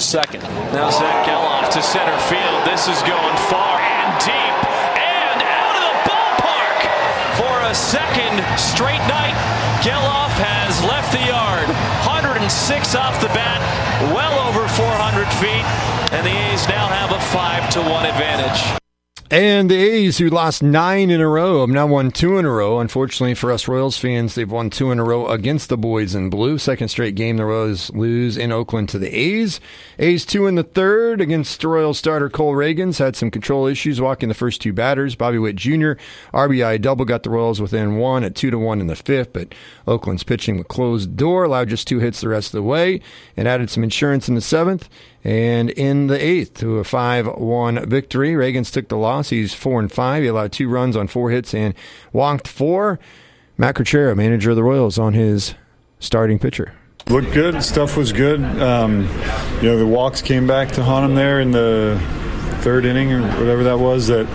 second. Now Zach Geloff to center field. This is going far and deep and out of the ballpark for a second straight night. Geloff has left the yard. 106 off the bat, well over 400 feet, and the A's now have a 5-1 advantage. And the A's, who lost 9 in a row, have now won 2 in a row. Unfortunately for us Royals fans, they've won 2 in a row against the boys in blue. Second straight game the Royals lose in Oakland to the A's. A's 2 in the third against Royals starter Cole Reagans. Had some control issues walking the first 2 batters. Bobby Witt Jr. RBI double got the Royals within 1 at 2-1 in the fifth, but Oakland's pitching with closed door, allowed just 2 hits the rest of the way, and added some insurance in the seventh. And in the eighth, to a 5-1 victory, Reagans took the loss. He's 4-5. He allowed 2 runs on 4 hits and walked 4. Matt Crociera, manager of the Royals, on his starting pitcher. Looked good. Stuff was good. The walks came back to haunt him there in the third inning or whatever that was. That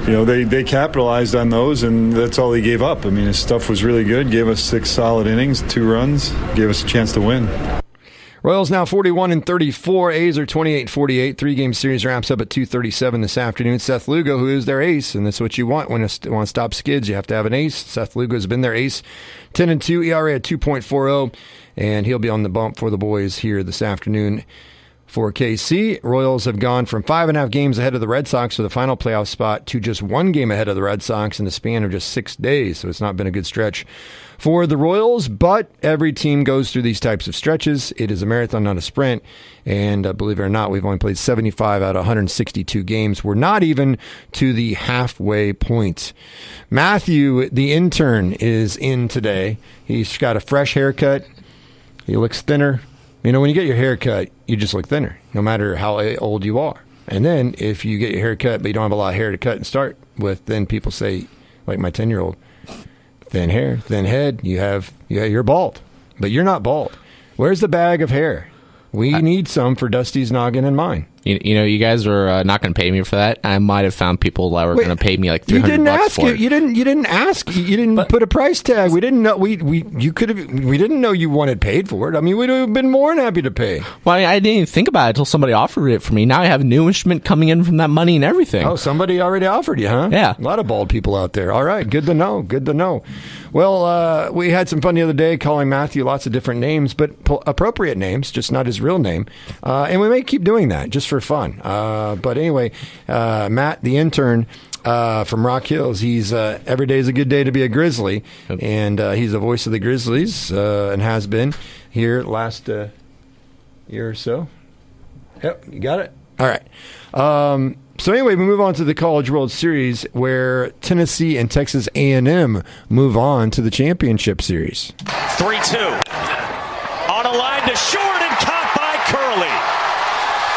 they capitalized on those, and that's all he gave up. I mean, his stuff was really good. Gave us 6 solid innings, 2 runs, gave us a chance to win. Royals now 41-34. A's are 28-48. 3-game series wraps up at 2:37 this afternoon. Seth Lugo, who is their ace, and that's what you want when you want to stop skids. You have to have an ace. Seth Lugo has been their ace. 10-2 ERA at 2.40, and he'll be on the bump for the boys here this afternoon. For KC, Royals have gone from 5.5 games ahead of the Red Sox for the final playoff spot to just 1 game ahead of the Red Sox in the span of just 6 days. So it's not been a good stretch for the Royals, but every team goes through these types of stretches. It is a marathon, not a sprint. And believe it or not, we've only played 75 out of 162 games. We're not even to the halfway point. Matthew, the intern, is in today. He's got a fresh haircut. He looks thinner. When you get your hair cut, you just look thinner, no matter how old you are. And then if you get your hair cut, but you don't have a lot of hair to cut and start with, then people say, like my 10-year-old, thin hair, thin head, you're bald. But you're not bald. Where's the bag of hair? We need some for Dusty's noggin and mine. You guys were not going to pay me for that. I might have found people that were going to pay me like $300 for it. You didn't ask. You didn't put a price tag. We didn't know. We didn't know you wanted paid for it. I mean, we'd have been more than happy to pay. Well, I didn't even think about it until somebody offered it for me. Now I have a new instrument coming in from that money and everything. Oh, somebody already offered you, huh? Yeah. A lot of bald people out there. All right. Good to know. Good to know. Well, we had some fun the other day calling Matthew lots of different names, but appropriate names, just not his real name. And we may keep doing that just for fun. But anyway, Matt, the intern from Rock Hills, he's every day is a good day to be a Grizzly. Yep. And he's the voice of the Grizzlies and has been here last year or so. Yep, you got it? All right. So anyway, we move on to the College World Series, where Tennessee and Texas A&M move on to the championship series. 3-2. On a line to short and caught by Curley.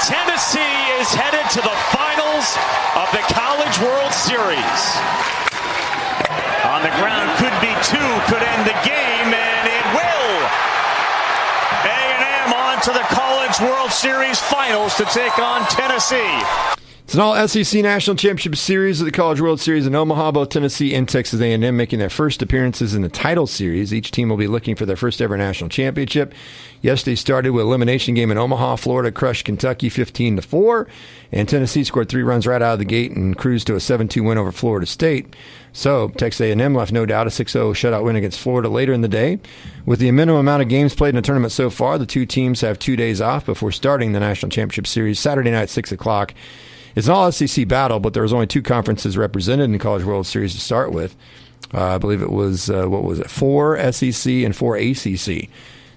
Tennessee is headed to the finals of the College World Series. On the ground, could be 2, could end the game, and it will. A&M on to the College World Series finals to take on Tennessee. It's an all-SEC National Championship Series of the College World Series in Omaha. Both Tennessee and Texas A&M making their first appearances in the title series. Each team will be looking for their first ever national championship. Yesterday started with an elimination game in Omaha. Florida crushed Kentucky 15-4, and Tennessee scored 3 runs right out of the gate and cruised to a 7-2 win over Florida State. So Texas A&M left no doubt a 6-0 shutout win against Florida later in the day. With the minimum amount of games played in the tournament so far, the two teams have 2 days off before starting the National Championship Series Saturday night at 6 o'clock. It's an all-SEC battle, but there was only 2 conferences represented in the College World Series to start with. I believe it was, 4 SEC and 4 ACC.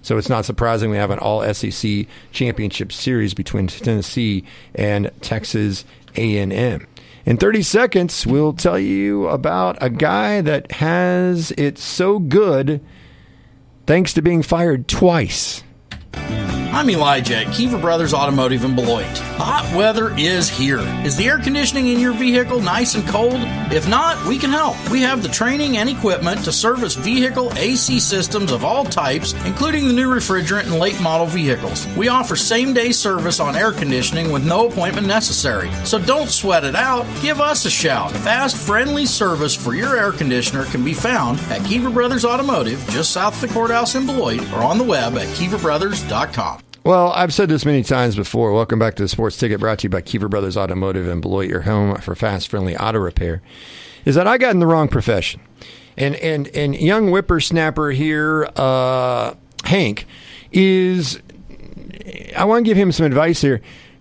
So it's not surprising we have an all-SEC championship series between Tennessee and Texas A&M. In 30 seconds, we'll tell you about a guy that has it so good thanks to being fired twice. I'm Elijah at Kiefer Brothers Automotive in Beloit. Hot weather is here. Is the air conditioning in your vehicle nice and cold? If not, we can help. We have the training and equipment to service vehicle AC systems of all types, including the new refrigerant and late model vehicles. We offer same-day service on air conditioning with no appointment necessary. So don't sweat it out. Give us a shout. Fast, friendly service for your air conditioner can be found at Kiefer Brothers Automotive, just south of the courthouse in Beloit, or on the web at kieferbrothers.com. Well, I've said this many times before. Welcome back to the Sports Ticket, brought to you by Kiefer Brothers Automotive in Beloit, your home for fast, friendly auto repair. Is that I got in the wrong profession. And young whippersnapper here, Hank, I want to give him some advice here.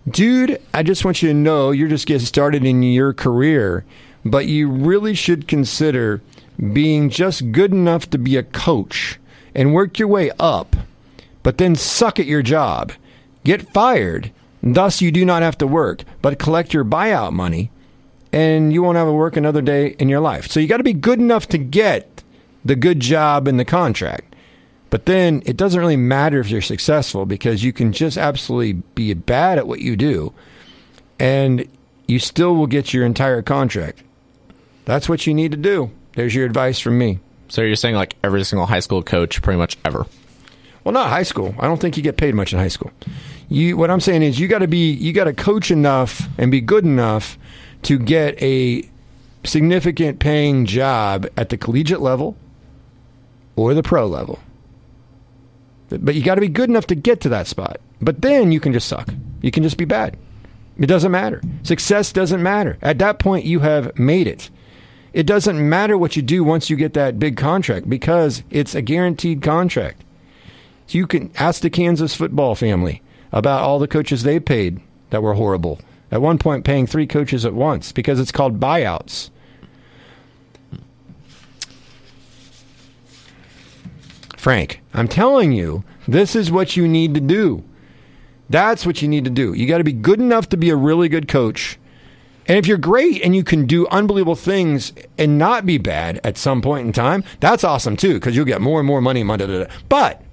Dude, I just want you to know you're just getting started in your career, but you really should consider being just good enough to be a coach and work your way up, but then suck at your job. Get fired, thus you do not have to work, but collect your buyout money, and you won't have to work another day in your life. So you got to be good enough to get the good job and the contract. But then it doesn't really matter if you're successful, because you can just absolutely be bad at what you do, and you still will get your entire contract. That's what you need to do. There's your advice from me. So you're saying like every single high school coach pretty much ever? Well, not high school. I don't think you get paid much in high school. What I'm saying is you got to coach enough and be good enough to get a significant paying job at the collegiate level or the pro level. But you got to be good enough to get to that spot. But then you can just suck. You can just be bad. It doesn't matter. Success doesn't matter. At that point, you have made it. It doesn't matter what you do once you get that big contract, because it's a guaranteed contract. So you can ask the Kansas football family about all the coaches they paid that were horrible. At one point, paying 3 coaches at once, because it's called buyouts. Frank, I'm telling you, this is what you need to do. That's what you need to do. You got to be good enough to be a really good coach. And if you're great and you can do unbelievable things and not be bad at some point in time, that's awesome too, because you'll get more and more money. But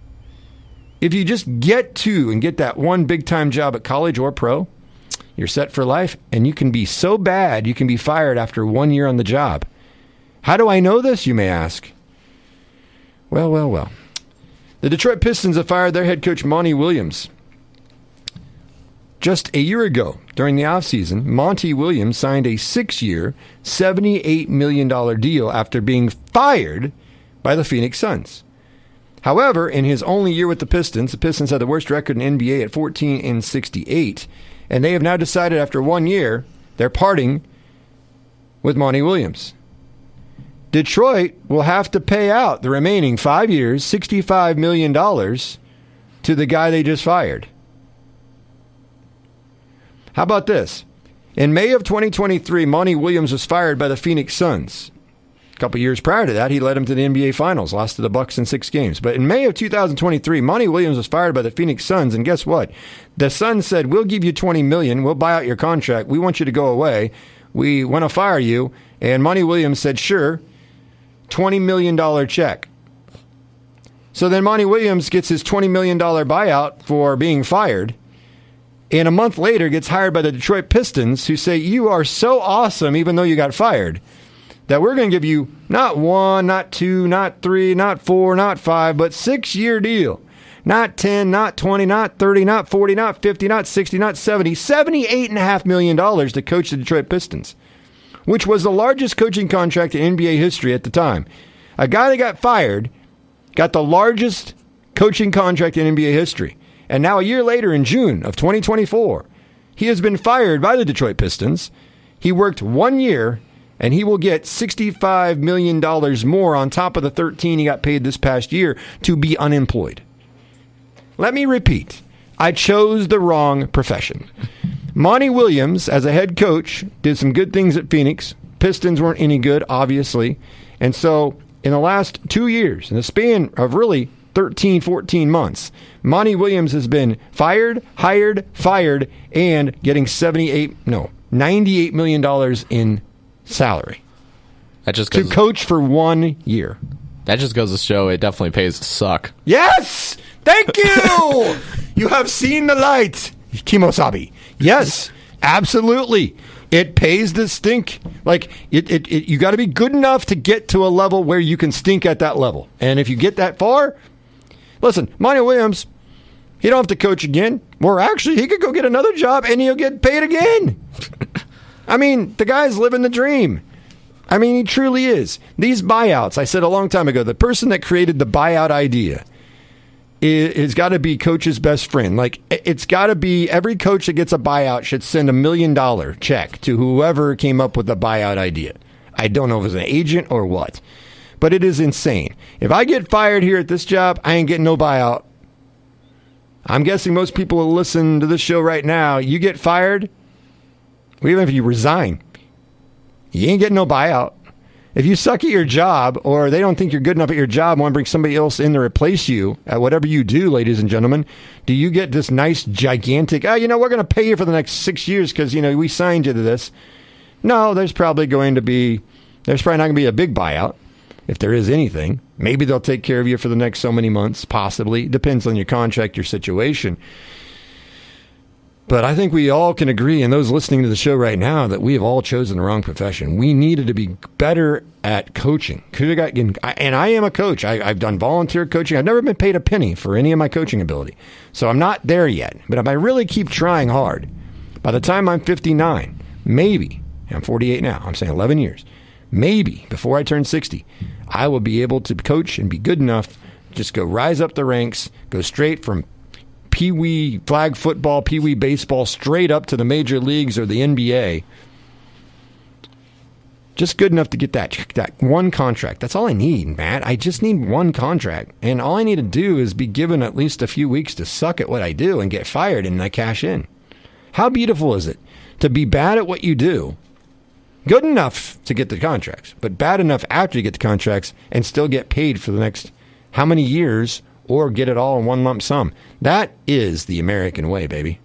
if you just get that one big-time job at college or pro, you're set for life, and you can be so bad you can be fired after 1 year on the job. How do I know this, you may ask? Well. The Detroit Pistons have fired their head coach, Monty Williams. Just a year ago, during the offseason, Monty Williams signed a 6-year, $78 million deal after being fired by the Phoenix Suns. However, in his only year with the Pistons had the worst record in NBA at 14-68, and they have now decided after 1 year they're parting with Monty Williams. Detroit will have to pay out the remaining 5 years, $65 million to the guy they just fired. How about this? In May of 2023, Monty Williams was fired by the Phoenix Suns. A couple years prior to that, he led them to the NBA Finals, lost to the Bucks in 6 games. But in May of 2023, Monty Williams was fired by the Phoenix Suns, and guess what? The Suns said, we'll give you $20 million, we'll buy out your contract, we want you to go away, we want to fire you. And Monty Williams said, sure, $20 million check. So then Monty Williams gets his $20 million buyout for being fired, and a month later gets hired by the Detroit Pistons, who say, you are so awesome, even though you got fired, that we're going to give you not 1, not 2, not 3, not 4, not 5, but 6-year deal. Not 10, not 20, not 30, not 40, not 50, not 60, not 70, $78.5 million to coach the Detroit Pistons, which was the largest coaching contract in NBA history at the time. A guy that got fired got the largest coaching contract in NBA history. And now a year later, in June of 2024, he has been fired by the Detroit Pistons. He worked 1 year, and he will get $65 million more on top of the $13 he got paid this past year to be unemployed. Let me repeat. I chose the wrong profession. Monty Williams, as a head coach, did some good things at Phoenix. Pistons weren't any good, obviously. And so in the last 2 years, in the span of really 13, 14 months, Monty Williams has been fired, hired, fired, and getting $98 million in salary. That just to coach for 1 year. That just goes to show it definitely pays to suck. Yes! Thank you! You have seen the light, Kimosabi. Yes, absolutely. It pays to stink. Like, you got to be good enough to get to a level where you can stink at that level. And if you get that far, listen, Monty Williams, he don't have to coach again. Or actually, he could go get another job and he'll get paid again. I mean, the guy's living the dream. I mean, he truly is. These buyouts, I said a long time ago, the person that created the buyout idea is got to be coach's best friend. Like, it's got to be every coach that gets a buyout should send $1 million check to whoever came up with the buyout idea. I don't know if it's an agent or what, but it is insane. If I get fired here at this job, I ain't getting no buyout. I'm guessing most people who listen to this show right now, you get fired, or even if you resign, you ain't getting no buyout. If you suck at your job, or they don't think you're good enough at your job, want to bring somebody else in to replace you at whatever you do, ladies and gentlemen, do you get this nice, gigantic, we're going to pay you for the next 6 years because, we signed you to this? No, there's probably not going to be a big buyout, if there is anything. Maybe they'll take care of you for the next so many months, possibly. Depends on your contract, your situation. But I think we all can agree, and those listening to the show right now, that we have all chosen the wrong profession. We needed to be better at coaching. And I am a coach. I've done volunteer coaching. I've never been paid a penny for any of my coaching ability. So I'm not there yet. But if I really keep trying hard, by the time I'm 59, maybe, I'm 48 now, I'm saying 11 years, maybe before I turn 60, I will be able to coach and be good enough, just go rise up the ranks, go straight from Pee-wee flag football, Pee-wee baseball, straight up to the major leagues or the NBA. Just good enough to get that one contract. That's all I need, Matt. I just need one contract. And all I need to do is be given at least a few weeks to suck at what I do and get fired, and I cash in. How beautiful is it to be bad at what you do, good enough to get the contracts, but bad enough after you get the contracts and still get paid for the next how many years, or get it all in one lump sum? That is the American way, baby.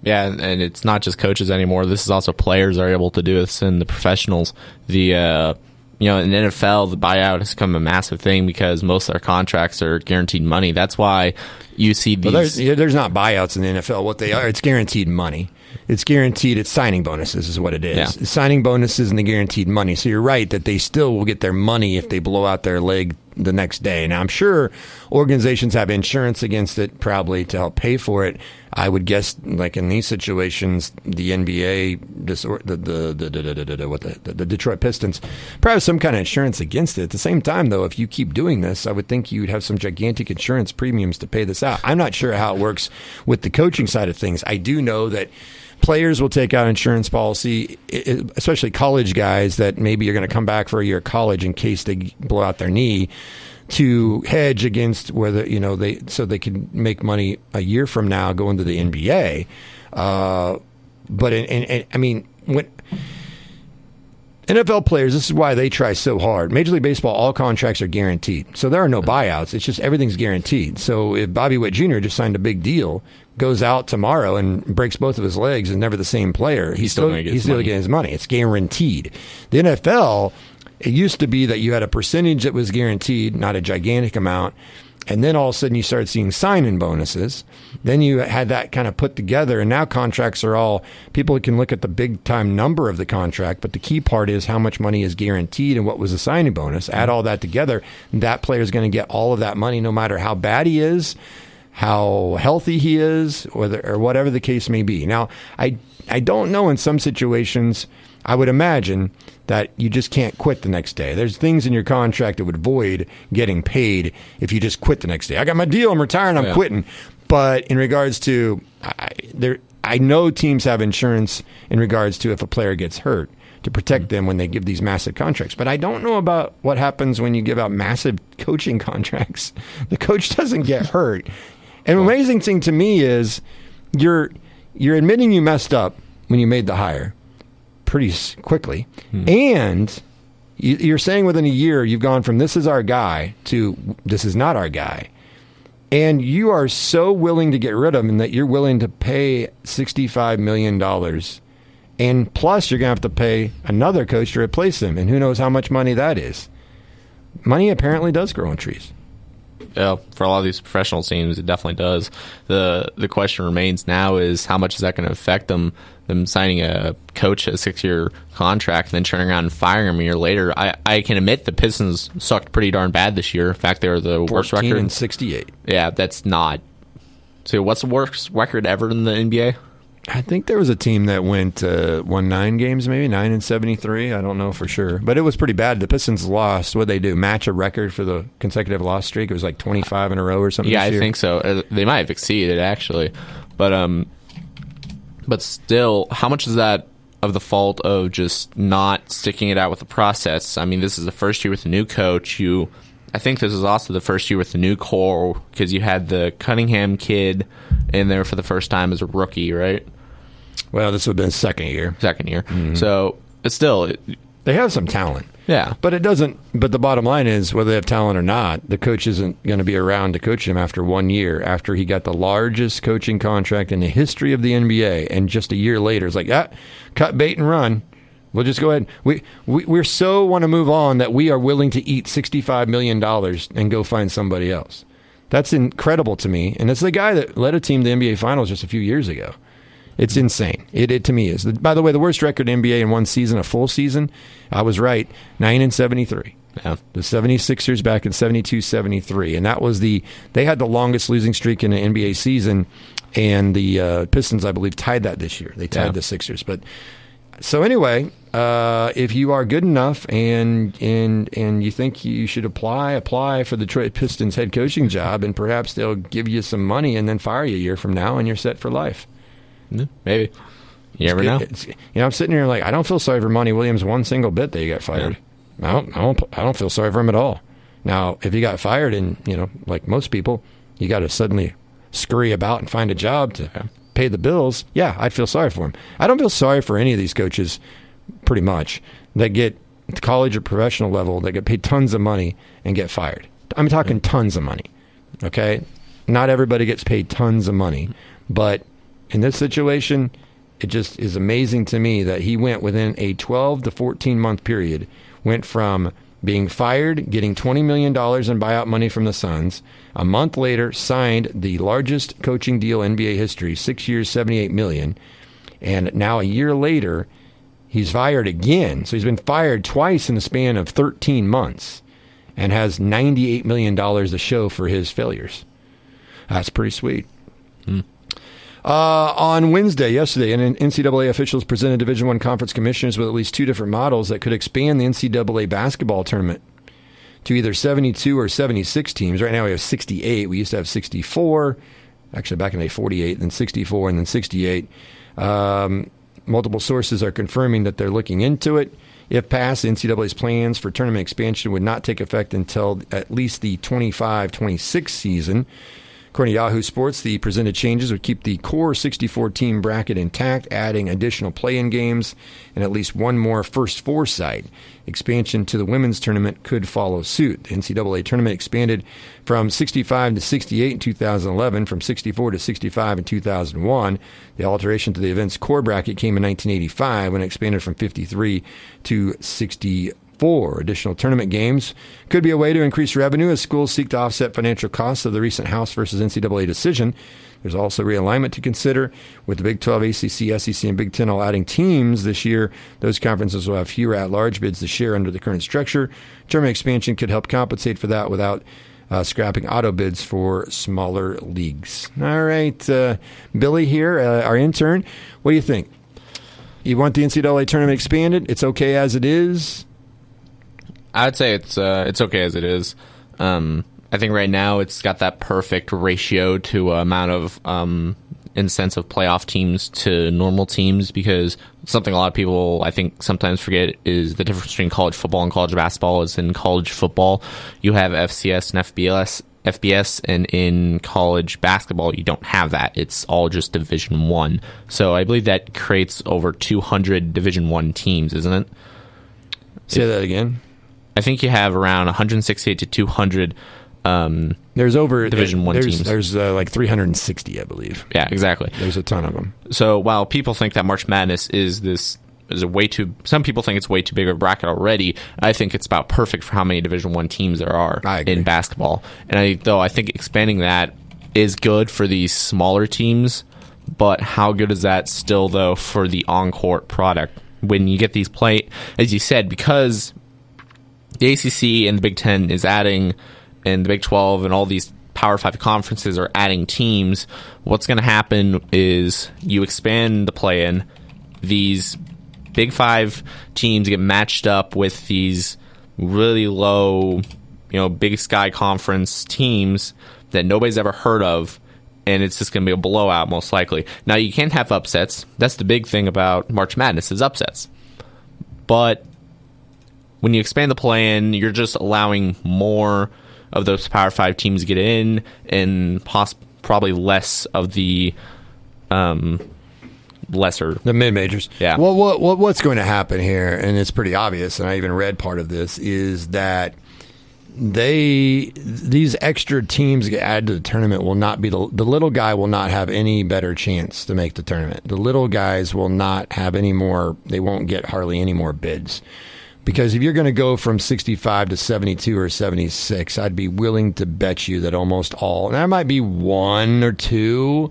Yeah, and it's not just coaches anymore. This is also players are able to do this, and the professionals. In NFL, the buyout has become a massive thing because most of their contracts are guaranteed money. That's why you see these. Well, there's not buyouts in the NFL. What they are, it's guaranteed money. It's guaranteed. It's signing bonuses is what it is. Yeah. Signing bonuses and the guaranteed money. So you're right that they still will get their money if they blow out their leg the next day. Now, I'm sure organizations have insurance against it, probably to help pay for it. I would guess, like in these situations, the NBA, the Detroit Pistons, probably have some kind of insurance against it. At the same time, though, if you keep doing this, I would think you'd have some gigantic insurance premiums to pay this out. I'm not sure how it works with the coaching side of things. I do know that players will take out insurance policy, especially college guys that maybe are going to come back for a year of college in case they blow out their knee, to hedge against whether so they can make money a year from now going to the NBA. But I mean, when NFL players, this is why they try so hard. Major League Baseball, all contracts are guaranteed, so there are no buyouts. It's just everything's guaranteed. So if Bobby Witt Jr. just signed a big deal, goes out tomorrow and breaks both of his legs, and never the same player, he's still getting his money. It's guaranteed. The NFL, it used to be that you had a percentage that was guaranteed, not a gigantic amount, and then all of a sudden you started seeing sign-in bonuses. Then you had that kind of put together, and now contracts are all, people can look at the big-time number of the contract, but the key part is how much money is guaranteed and what was the signing bonus. Add all that together, that player is going to get all of that money no matter how bad he is, how healthy he is, or whatever the case may be. Now, I don't know, in some situations, I would imagine that you just can't quit the next day. There's things in your contract that would void getting paid if you just quit the next day. I got my deal, I'm retiring, I'm quitting. But in regards to, I know teams have insurance in regards to if a player gets hurt to protect them when they give these massive contracts. But I don't know about what happens when you give out massive coaching contracts. The coach doesn't get hurt. And the amazing thing to me is you're admitting you messed up when you made the hire pretty quickly. And you're saying within a year you've gone from this is our guy to this is not our guy. And you are so willing to get rid of him that you're willing to pay $65 million. And plus you're going to have to pay another coach to replace him. And who knows how much money that is. Money apparently does grow on trees. Yeah, for a lot of these professional teams, it definitely does. The question remains now is how much is that going to affect them signing a coach at a 6-year contract and then turning around and firing him a year later. I can admit the Pistons sucked pretty darn bad this year. In fact, they were the worst record. 14-68. Yeah, that's not. So what's the worst record ever in the NBA? I think there was a team that won 9 games, maybe 9-73. I don't know for sure, but it was pretty bad. The Pistons lost. What they do? Match a record for the consecutive loss streak? It was like 25 in a row or something. Yeah, this year. I think so. They might have exceeded actually, but still, how much is that of the fault of just not sticking it out with the process? I mean, this is the first year with a new coach. I think this is also the first year with the new core because you had the Cunningham kid in there for the first time as a rookie, right? Well, this would have been second year. Mm-hmm. So, but still, they have some talent. Yeah. But it doesn't. But the bottom line is, whether they have talent or not, the coach isn't going to be around to coach him after 1 year, after he got the largest coaching contract in the history of the NBA, and just a year later, it's like, cut bait and run. We'll just go ahead. We're so want to move on that we are willing to eat $65 million and go find somebody else. That's incredible to me. And it's the guy that led a team to the NBA Finals just a few years ago. It's insane. It to me is. By the way, the worst record in NBA in one season, a full season, I was right, 9-73. Yeah. The 76ers back in 72-73. And that was they had the longest losing streak in an NBA season. And the Pistons, I believe, tied that this year. They tied the Sixers. But so anyway, if you are good enough and you think you should apply for the Detroit Pistons head coaching job, and perhaps they'll give you some money and then fire you a year from now, and you're set for life. Maybe. You never know. I'm sitting here like, I don't feel sorry for Monty Williams one single bit that he got fired. Yeah. I don't feel sorry for him at all. Now, if he got fired and, like most people, you got to suddenly scurry about and find a job to pay the bills, yeah, I'd feel sorry for him. I don't feel sorry for any of these coaches, pretty much, that get to college or professional level, that get paid tons of money and get fired. I'm talking tons of money, okay? Not everybody gets paid tons of money, but in this situation, it just is amazing to me that he went within a 12 to 14-month period, went from being fired, getting $20 million in buyout money from the Suns. A month later, signed the largest coaching deal in NBA history, 6 years, $78 million. And now a year later, he's fired again. So he's been fired twice in the span of 13 months and has $98 million to show for his failures. That's pretty sweet. On Wednesday, yesterday, NCAA officials presented Division I conference commissioners with at least 2 different models that could expand the NCAA basketball tournament to either 72 or 76 teams. Right now we have 68. We used to have 64. Actually, back in the day, 48, then 64, and then 68. Multiple sources are confirming that they're looking into it. If passed, the NCAA's plans for tournament expansion would not take effect until at least the 25-26 season. According to Yahoo Sports, the presented changes would keep the core 64-team bracket intact, adding additional play-in games and at least one more first four side. Expansion to the women's tournament could follow suit. The NCAA tournament expanded from 65 to 68 in 2011, from 64 to 65 in 2001. The alteration to the event's core bracket came in 1985 when it expanded from 53 to 64. Additional tournament games could be a way to increase revenue as schools seek to offset financial costs of the recent House versus NCAA decision. There's also realignment to consider. With the Big 12, ACC, SEC, and Big 10 all adding teams this year, those conferences will have fewer at-large bids to share under the current structure. Tournament expansion could help compensate for that without scrapping auto bids for smaller leagues. All right, Billy here, our intern. What do you think? You want the NCAA tournament expanded? It's okay as it is? I'd say it's okay as it is. I think right now it's got that perfect ratio to amount of in the sense of playoff teams to normal teams, because something a lot of people I think sometimes forget is the difference between college football and college basketball is in college football you have FCS and FBS, and in college basketball you don't have that. It's all just Division I. So I believe that creates over 200 Division I teams, isn't it? Say that again. I think you have around 168 to 200 there's over Division I teams. There's like 360, I believe. Yeah, exactly. There's a ton of them. So while people think that March Madness some people think it's way too big of a bracket already, I think it's about perfect for how many Division I teams there are in basketball. And I think expanding that is good for these smaller teams, but how good is that still though for the on-court product when you get these as you said, because the ACC and the Big 10 is adding, and the Big 12 and all these Power 5 conferences are adding teams, what's going to happen is you expand the play-in. These Big 5 teams get matched up with these really low, Big Sky Conference teams that nobody's ever heard of, and it's just going to be a blowout most likely. Now, you can have upsets. That's the big thing about March Madness is upsets. But when you expand the play-in, you're just allowing more of those Power 5 teams to get in, and probably less of the the mid-majors. Yeah. Well, what's going to happen here, and it's pretty obvious, and I even read part of this, is that these extra teams get added to the tournament will not be the little guy will not have any better chance to make the tournament. The little guys will not have any more. They won't get hardly any more bids. Because if you're going to go from 65 to 72 or 76, I'd be willing to bet you that almost all, and there might be one or two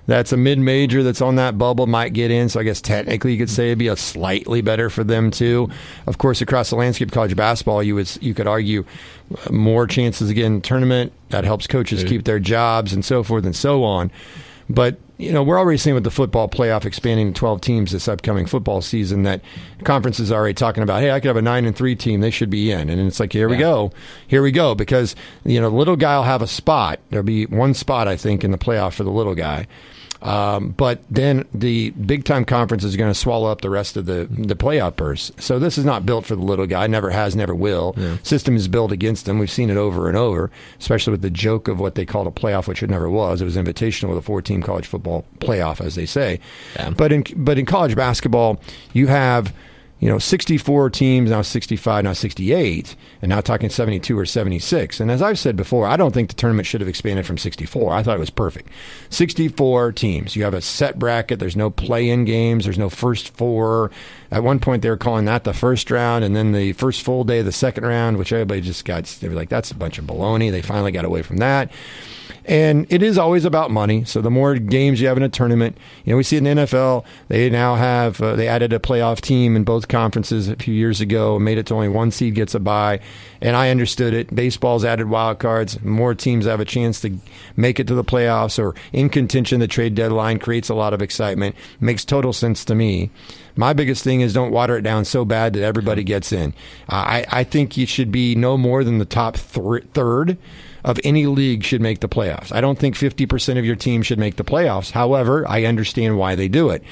that's a mid-major that's on that bubble might get in. So I guess technically you could say it'd be a slightly better for them too. Of course, across the landscape of college basketball, you could argue more chances to get in the tournament. That helps coaches keep their jobs and so forth and so on. But, we're already seeing with the football playoff expanding to 12 teams this upcoming football season that conferences are already talking about, hey, I could have a 9-3 team. They should be in. And it's like, here we go. Because, the little guy will have a spot. There'll be one spot, I think, in the playoff for the little guy. But then the big-time conference is going to swallow up the rest of the playoff purse. So this is not built for the little guy. Never has, never will. Yeah. System is built against them. We've seen it over and over, especially with the joke of what they called a playoff, which it never was. It was invitational with a 4-team college football playoff, as they say. Yeah. But in college basketball, you have 64 teams, now 65, now 68, and now talking 72 or 76. And as I've said before, I don't think the tournament should have expanded from 64. I thought it was perfect. 64 teams. You have a set bracket. There's no play-in games. There's no first four. At one point, they were calling that the first round, and then the first full day of the second round, which everybody they were like, that's a bunch of baloney. They finally got away from that. And it is always about money. So the more games you have in a tournament, we see in the NFL, they now have, they added a playoff team in both conferences a few years ago, made it to only one seed gets a bye. And I understood it. Baseball's added wild cards. More teams have a chance to make it to the playoffs or in contention. The trade deadline creates a lot of excitement. Makes total sense to me. My biggest thing is don't water it down so bad that everybody gets in. I think you should be no more than the top third of any league should make the playoffs. I don't think 50% of your team should make the playoffs. However, I understand why they do it.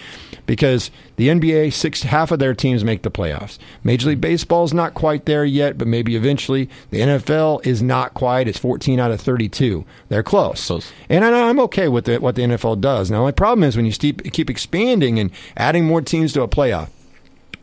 Because the NBA, half of their teams make the playoffs. Major League Baseball is not quite there yet, but maybe eventually. The NFL is not quite. It's 14 out of 32. They're close. And I'm okay with what the NFL does. Now, my problem is when you keep expanding and adding more teams to a playoff,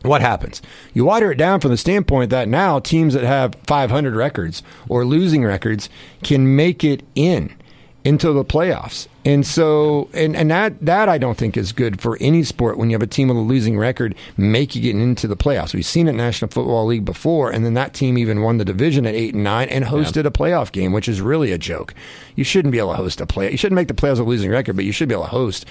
what happens? You water it down from the standpoint that now teams that have 500 records or losing records can make it into the playoffs. And so, and that I don't think is good for any sport when you have a team with a losing record making it into the playoffs. We've seen it in National Football League before, and then that team even won the division at 8-9 and hosted a playoff game, which is really a joke. You shouldn't be able to host a play. You shouldn't make the playoffs with a losing record, but you should be able to host.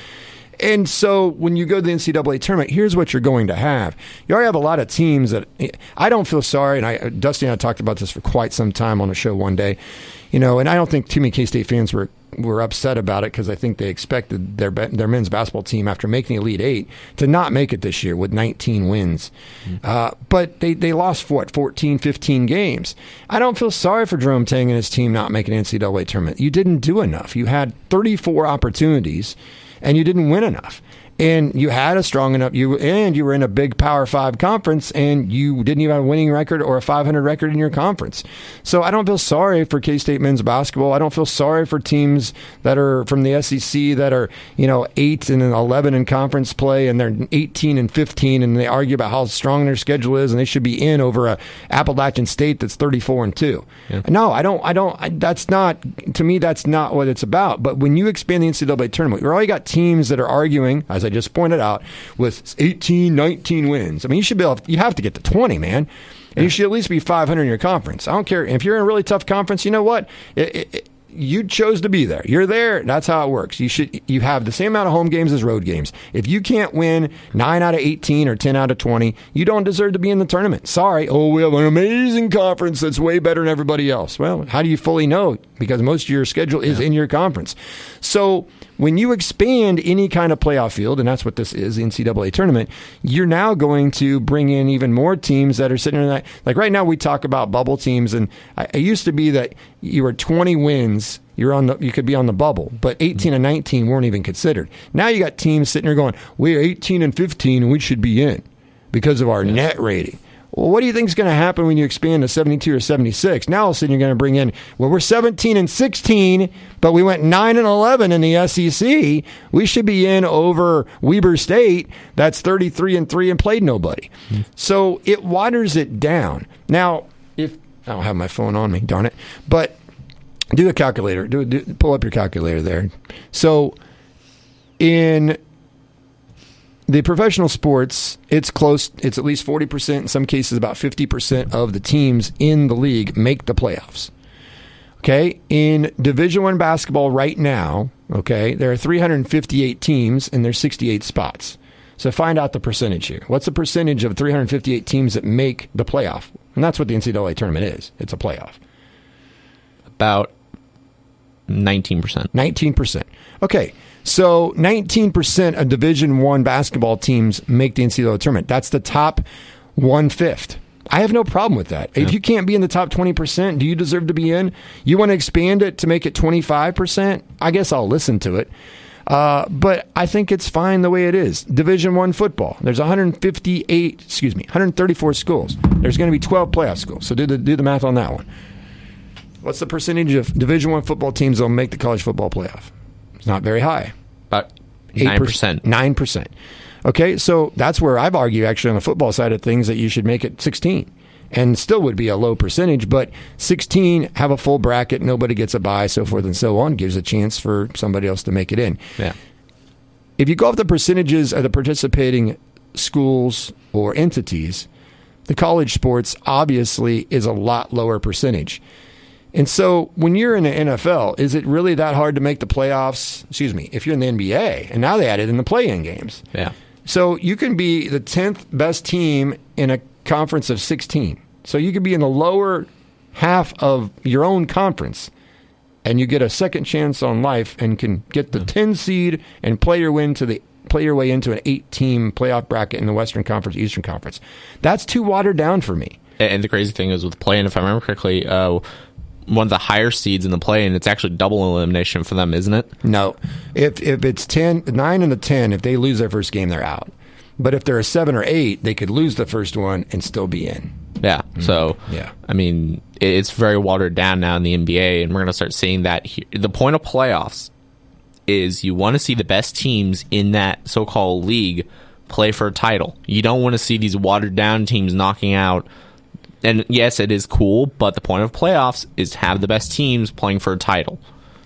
And so when you go to the NCAA tournament, here's what you're going to have. You already have a lot of teams that I don't feel sorry, and Dusty and I talked about this for quite some time on a show one day, and I don't think too many K-State fans were upset about it because I think they expected their men's basketball team after making the Elite Eight to not make it this year with 19 wins. But they lost, 14, 15 games. I don't feel sorry for Jerome Tang and his team not making an NCAA tournament. You didn't do enough. You had 34 opportunities, and you didn't win enough. And you had a strong enough, you were in a big Power 5 conference, and you didn't even have a winning record or a 500 record in your conference. So I don't feel sorry for K-State men's basketball. I don't feel sorry for teams that are from the SEC that are 8 and 11 in conference play, and they're 18 and 15, and they argue about how strong their schedule is, and they should be in over a Appalachian State that's 34 and 2. Yeah. No, I don't. That's not, to me, that's not what it's about. But when you expand the NCAA tournament, you already got teams that are arguing, as I just pointed out, with 18, 19 wins. I mean, you have to get to 20, man. And you should at least be 500 in your conference. I don't care. If you're in a really tough conference, you know what? you chose to be there. You're there. That's how it works. You have the same amount of home games as road games. If you can't win 9 out of 18 or 10 out of 20, you don't deserve to be in the tournament. Sorry. Oh, we have an amazing conference that's way better than everybody else. Well, how do you fully know? Because most of your schedule is in your conference. So when you expand any kind of playoff field, and that's what this is, the NCAA tournament, you're now going to bring in even more teams that are sitting in that. Like right now, we talk about bubble teams, and it used to be that you were 20 wins, you could be on the bubble, but 18 and 19 weren't even considered. Now you got teams sitting there going, we're 18 and 15, and we should be in because of our net rating. Well, what do you think is going to happen when you expand to 72 or 76? Now all of a sudden you're going to bring in, well, we're 17 and 16, but we went 9 and 11 in the SEC. We should be in over Weber State. That's 33 and 3 and played nobody. So it waters it down. Now, if I don't have my phone on me, darn it, but do a calculator. Pull up your calculator there. So in the professional sports, it's close. It's at least 40%, in some cases about 50% of the teams in the league make the playoffs. Okay? In Division I basketball right now, okay, there are 358 teams and there's 68 spots. So find out the percentage here. What's the percentage of 358 teams that make the playoff? And that's what the NCAA tournament is. It's a playoff. About 19%. 19%. Okay. So 19% of Division I basketball teams make the NCAA tournament. That's the top 1/5. I have no problem with that. Yeah. If you can't be in the top 20%, do you deserve to be in? You want to expand it to make it 25%? I guess I'll listen to it. But I think it's fine the way it is. Division I football. There's 134 schools. There's going to be 12 playoff schools. So do the math on that one. What's the percentage of Division I football teams that will make the college football playoff? It's not very high. About 9%. 9%. Okay, so that's where I've argued actually on the football side of things that you should make it 16. And still would be a low percentage, but 16, have a full bracket, nobody gets a bye, so forth and so on, gives a chance for somebody else to make it in. Yeah. If you go off the percentages of the participating schools or entities, the college sports obviously is a lot lower percentage. And so when you're in the NFL, is it really that hard to make the playoffs? Excuse me, if you're in the NBA, and now they added in the play-in games. Yeah. So you can be the 10th best team in a conference of 16. So you could be in the lower half of your own conference, and you get a second chance on life and can get the 10 seed and play your way into an 8-team playoff bracket in the Western Conference, Eastern Conference. That's too watered down for me. And the crazy thing is with play-in, if I remember correctly, one of the higher seeds in the play-in, it's actually double elimination for them, isn't it? No. If it's 9 and the 10, if they lose their first game, they're out. But if they're a 7 or 8, they could lose the first one and still be in. Yeah. So, yeah. I mean, it's very watered down now in the NBA, and we're going to start seeing that here. The point of playoffs is you want to see the best teams in that so-called league play for a title. You don't want to see these watered-down teams knocking out. And yes, it is cool, but the point of playoffs is to have the best teams playing for a title.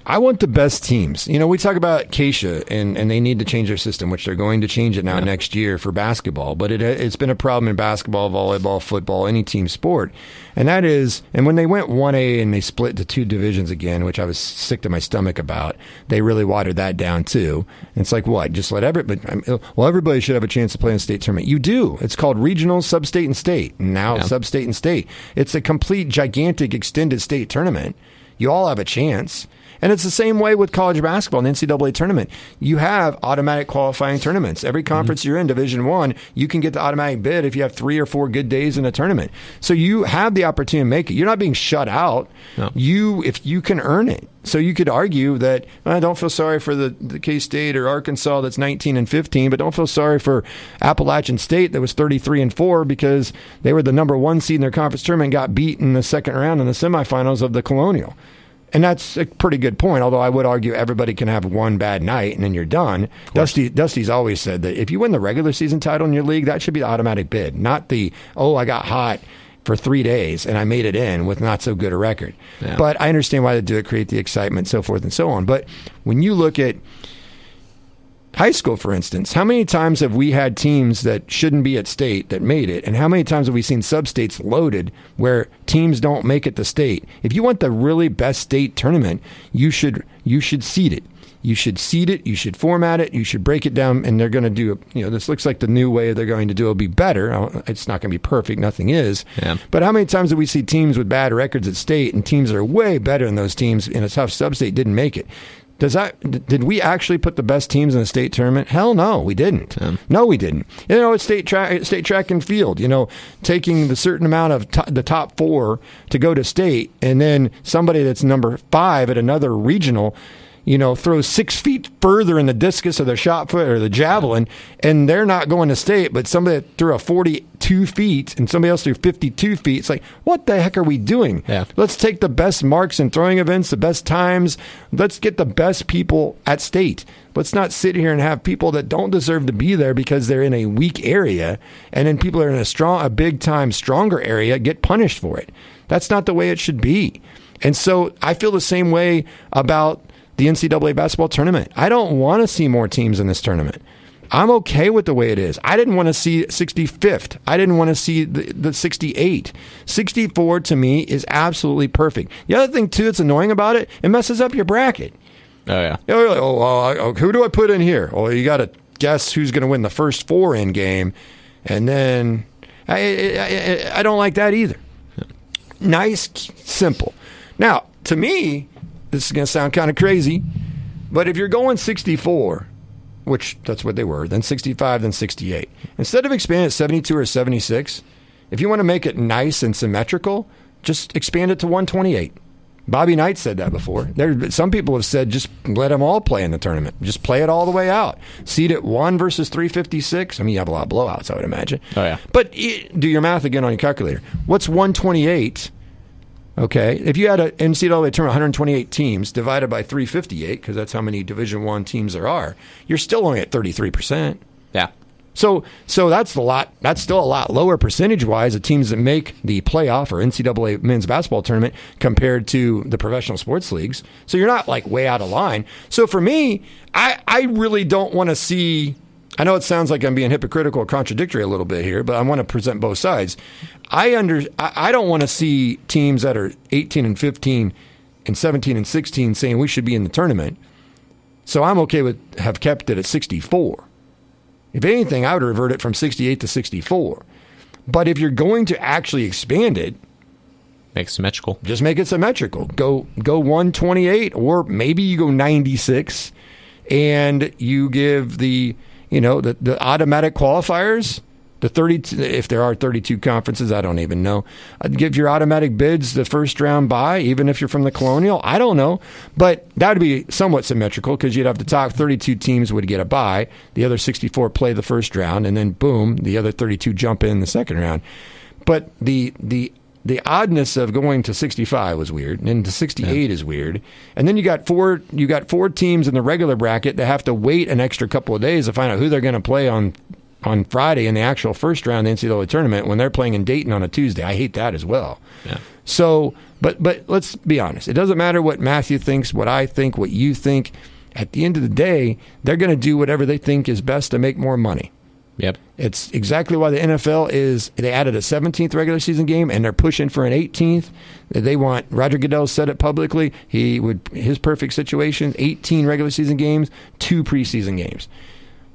I want the best teams. You know, we talk about Acacia, and they need to change their system, which they're going to change it now next year for basketball. But it's been a problem in basketball, volleyball, football, any team sport. And that is, and when they went 1A and they split to 2 divisions again, which I was sick to my stomach about, they really watered that down too. And it's like, what? Just let everybody should have a chance to play in the state tournament. You do. It's called regional, sub-state, and state. Now sub-state and state. It's a complete, gigantic, extended state tournament. You all have a chance. And it's the same way with college basketball in the NCAA tournament. You have automatic qualifying tournaments. Every conference you're in, Division I, you can get the automatic bid if you have 3 or 4 good days in a tournament. So you have the opportunity to make it. You're not being shut out. No. If you can earn it. So you could argue that I don't feel sorry for the K-State or Arkansas that's 19 and 15, but don't feel sorry for Appalachian State that was 33 and 4 because they were the number 1 seed in their conference tournament and got beat in the second round in the semifinals of the Colonial. And that's a pretty good point, although I would argue everybody can have one bad night and then you're done. Dusty's always said that if you win the regular season title in your league, that should be the automatic bid, not the, I got hot for 3 days and I made it in with not so good a record. Yeah. But I understand why they do it, create the excitement, so forth and so on. But when you look at high school, for instance, how many times have we had teams that shouldn't be at state that made it? And how many times have we seen sub-states loaded where teams don't make it to state? If you want the really best state tournament, you should seed it. You should seed it. You should format it. You should break it down. And they're going to do, this looks like the new way they're going to do it will be better. It's not going to be perfect. Nothing is. Yeah. But how many times do we see teams with bad records at state and teams that are way better than those teams in a tough sub-state didn't make it? Did we actually put the best teams in the state tournament? Hell no, we didn't. No, we didn't. It's state track and field, taking the certain amount of the top 4 to go to state, and then somebody that's number 5 at another regional, throws 6 feet further in the discus or the shot put or the javelin, and they're not going to state, but somebody that threw a 42 feet and somebody else threw 52 feet. It's like, what the heck are we doing? Yeah. Let's take the best marks in throwing events, the best times. Let's get the best people at state. Let's not sit here and have people that don't deserve to be there because they're in a weak area, and then people that are in a big time stronger area get punished for it. That's not the way it should be. And so I feel the same way about the NCAA basketball tournament. I don't want to see more teams in this tournament. I'm okay with the way it is. I didn't want to see 65th. I didn't want to see the 68. 64 to me is absolutely perfect. The other thing too that's annoying about it, it messes up your bracket. Oh yeah. Who do I put in here? Well, you got to guess who's going to win the first 4 in game, and then I don't like that either. Nice, simple. Now, to me, this is going to sound kind of crazy, but if you're going 64, which that's what they were, then 65, then 68, instead of expanding it 72 or 76, if you want to make it nice and symmetrical, just expand it to 128. Bobby Knight said that before. Some people have said just let them all play in the tournament. Just play it all the way out. Seed it 1 versus 356. I mean, you have a lot of blowouts, I would imagine. Oh, yeah. But do your math again on your calculator. What's 128? Okay, if you had an NCAA tournament, 128 teams divided by 358, because that's how many Division I teams there are, you're still only at 33%. Yeah. So that's a lot. That's still a lot lower percentage-wise of teams that make the playoff or NCAA men's basketball tournament compared to the professional sports leagues. So you're not like way out of line. So for me, I really don't want to see. I know it sounds like I'm being hypocritical or contradictory a little bit here, but I want to present both sides. I don't want to see teams that are 18 and 15 and 17 and 16 saying we should be in the tournament. So I'm okay with have kept it at 64. If anything, I would revert it from 68 to 64. But if you're going to actually expand it, make it symmetrical. Just make it symmetrical. Go 128, or maybe you go 96, and you give the automatic qualifiers, the 32, if there are 32 conferences, I don't even know. I'd give your automatic bids the first round bye, even if you're from the Colonial. I don't know. But that would be somewhat symmetrical because you'd have the top 32 teams would get a bye. The other 64 play the first round, and then boom, the other 32 jump in the second round. But the oddness of going to 65 was weird, and then to 68 is weird. And then you got four teams in the regular bracket that have to wait an extra couple of days to find out who they're going to play on Friday in the actual first round of the NCAA tournament when they're playing in Dayton on a Tuesday. I hate that as well. Yeah. So, but let's be honest. It doesn't matter what Matthew thinks, what I think, what you think. At the end of the day, they're going to do whatever they think is best to make more money. Yep. It's exactly why the NFL they added a 17th regular season game, and they're pushing for an 18th. They want, Roger Goodell said it publicly, his perfect situation, 18 regular season games, 2 preseason games.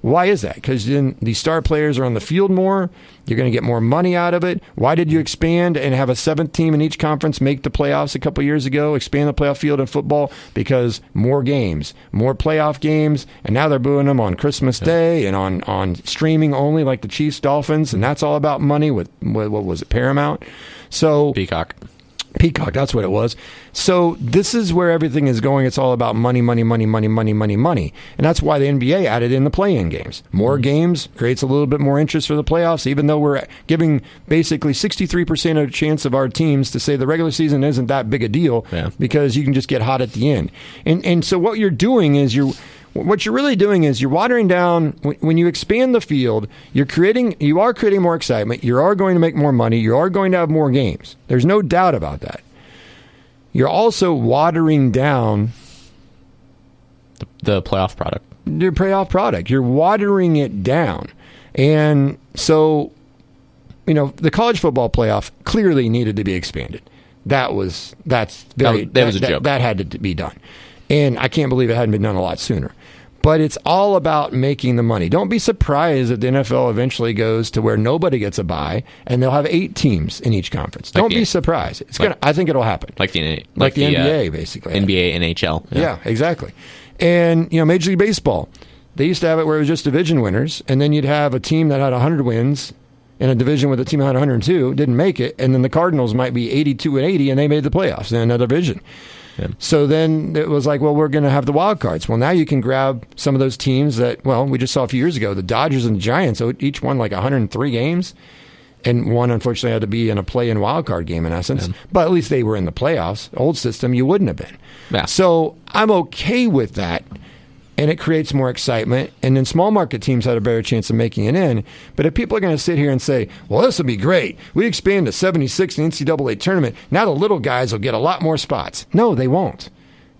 Why is that? Because then the star players are on the field more. You're going to get more money out of it. Why did you expand and have a 7th team in each conference make the playoffs a couple years ago, expand the playoff field in football? Because more games, more playoff games, and now they're booing them on Christmas Day and on streaming only like the Chiefs, Dolphins, and that's all about money with, what was it, Paramount? So Peacock, that's what it was. So this is where everything is going. It's all about money, money, money, money, money, money, money. And that's why the NBA added in the play-in games. More games creates a little bit more interest for the playoffs, even though we're giving basically 63% of chance of our teams to say the regular season isn't that big a deal because you can just get hot at the end. And so what you're doing is what you're really doing is you're watering down. When you expand the field, you are creating more excitement. You are going to make more money. You are going to have more games. There's no doubt about that. You're also watering down the playoff product. your playoff product. You're watering it down. And so, the college football playoff clearly needed to be expanded. That was a joke. That had to be done. And I can't believe it hadn't been done a lot sooner. But it's all about making the money. Don't be surprised that the NFL eventually goes to where nobody gets a bye, and they'll have 8 teams in each conference. Don't be surprised. I think it'll happen. Like the NBA, basically. NBA, NHL. Yeah, exactly. And, Major League Baseball, they used to have it where it was just division winners, and then you'd have a team that had 100 wins in a division with a team that had 102, didn't make it, and then the Cardinals might be 82-80, and they made the playoffs in another division. Yeah. So then it was like, well, we're going to have the wild cards. Well, now you can grab some of those teams that, we just saw a few years ago, the Dodgers and the Giants, so each won like 103 games, and one unfortunately had to be in a play-in wild card game in essence. Yeah. But at least they were in the playoffs. Old system, you wouldn't have been. Yeah. So I'm okay with that, and it creates more excitement. And then small market teams had a better chance of making it in. But if people are going to sit here and say, well, this will be great, we expand to 76 in the NCAA tournament, now the little guys will get a lot more spots. No, they won't.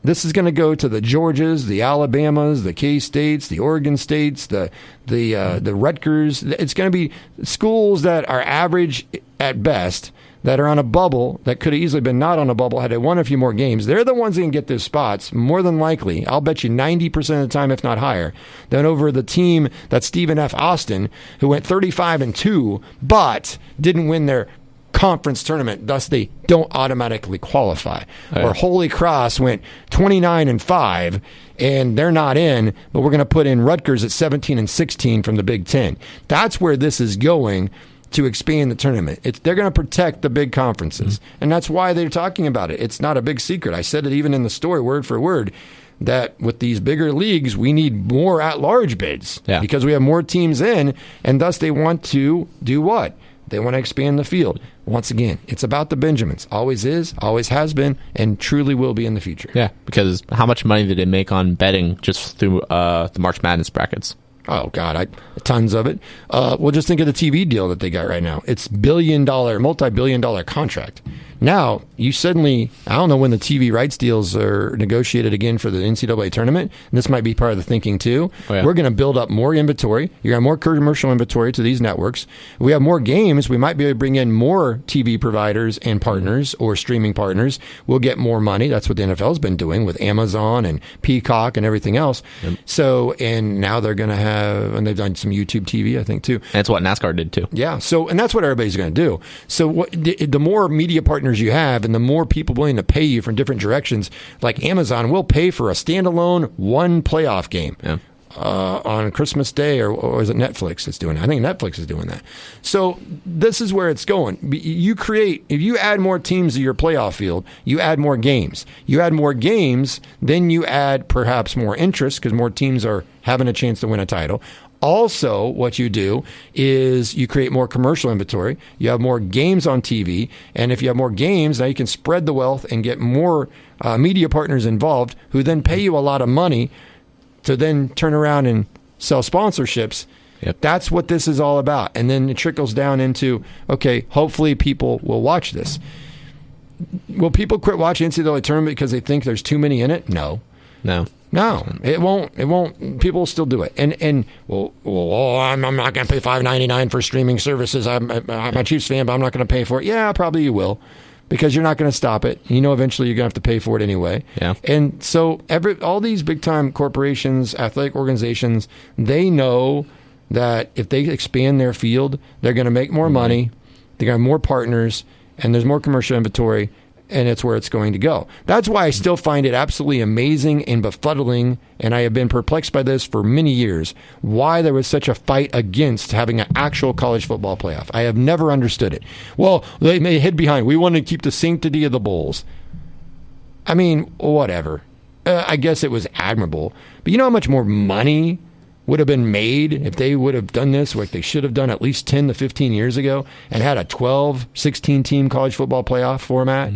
This is going to go to the Georgias, the Alabamas, the K-States, the Oregon States, the Rutgers. It's going to be schools that are average at best, that are on a bubble, that could have easily been not on a bubble had they won a few more games. They're the ones that can get those spots, more than likely. I'll bet you 90% of the time, if not higher, than over the team that's Stephen F. Austin, who went 35-2, but didn't win their conference tournament, thus they don't automatically qualify. Right. Or Holy Cross went 29-5, and they're not in, but we're going to put in Rutgers at 17-16 from the Big Ten. That's where this is going, to expand the tournament. They're going to protect the big conferences. Mm-hmm. And that's why they're talking about it. It's not a big secret. I said it even in the story, word for word, that with these bigger leagues, we need more at-large bids because we have more teams in, and thus they want to do what? They want to expand the field. Once again, it's about the Benjamins. Always is, always has been, and truly will be in the future. Yeah, because how much money did they make on betting just through the March Madness brackets? Oh, God, tons of it. Well, just think of the TV deal that they got right now. It's multi-billion-dollar contract. Now, you suddenly, I don't know when the TV rights deals are negotiated again for the NCAA tournament, and this might be part of the thinking too. Oh, yeah. We're going to build up more inventory. You're going to have more commercial inventory to these networks. We have more games. We might be able to bring in more TV providers and partners or streaming partners. We'll get more money. That's what the NFL's been doing with Amazon and Peacock and everything else. Yep. So, and now they're going to have, and they've done some YouTube TV, I think, too. And that's what NASCAR did, too. Yeah. So, and that's what everybody's going to do. So the more media partners you have and the more people willing to pay you from different directions, like Amazon will pay for a standalone one playoff game on Christmas Day, or is it Netflix that's doing it? I think Netflix is doing that. So this is where it's going. If you add more teams to your playoff field, you add more games. You add more games, then you add perhaps more interest because more teams are having a chance to win a title. Also, what you do is you create more commercial inventory. You have more games on TV. And if you have more games, now you can spread the wealth and get more media partners involved who then pay you a lot of money to then turn around and sell sponsorships. Yep. That's what this is all about. And then it trickles down into, okay, hopefully people will watch this. Will people quit watching NCAA tournament because they think there's too many in it? No, it won't. People will still do it. And I'm not going to pay $5.99 for streaming services. I'm a Chiefs fan, but I'm not going to pay for it. Yeah, probably you will, because you're not going to stop it. You know, eventually you're going to have to pay for it anyway. Yeah. And so all these big time corporations, athletic organizations, they know that if they expand their field, they're going to make more money. They're going to have more partners, and there's more commercial inventory. And it's where it's going to go. That's why I still find it absolutely amazing and befuddling, and I have been perplexed by this for many years, why there was such a fight against having an actual college football playoff. I have never understood it. Well, they hid behind, we want to keep the sanctity of the bowls. I mean, whatever. I guess it was admirable. But you know how much more money would have been made if they would have done this like they should have done at least 10 to 15 years ago and had a 12, 16-team college football playoff format?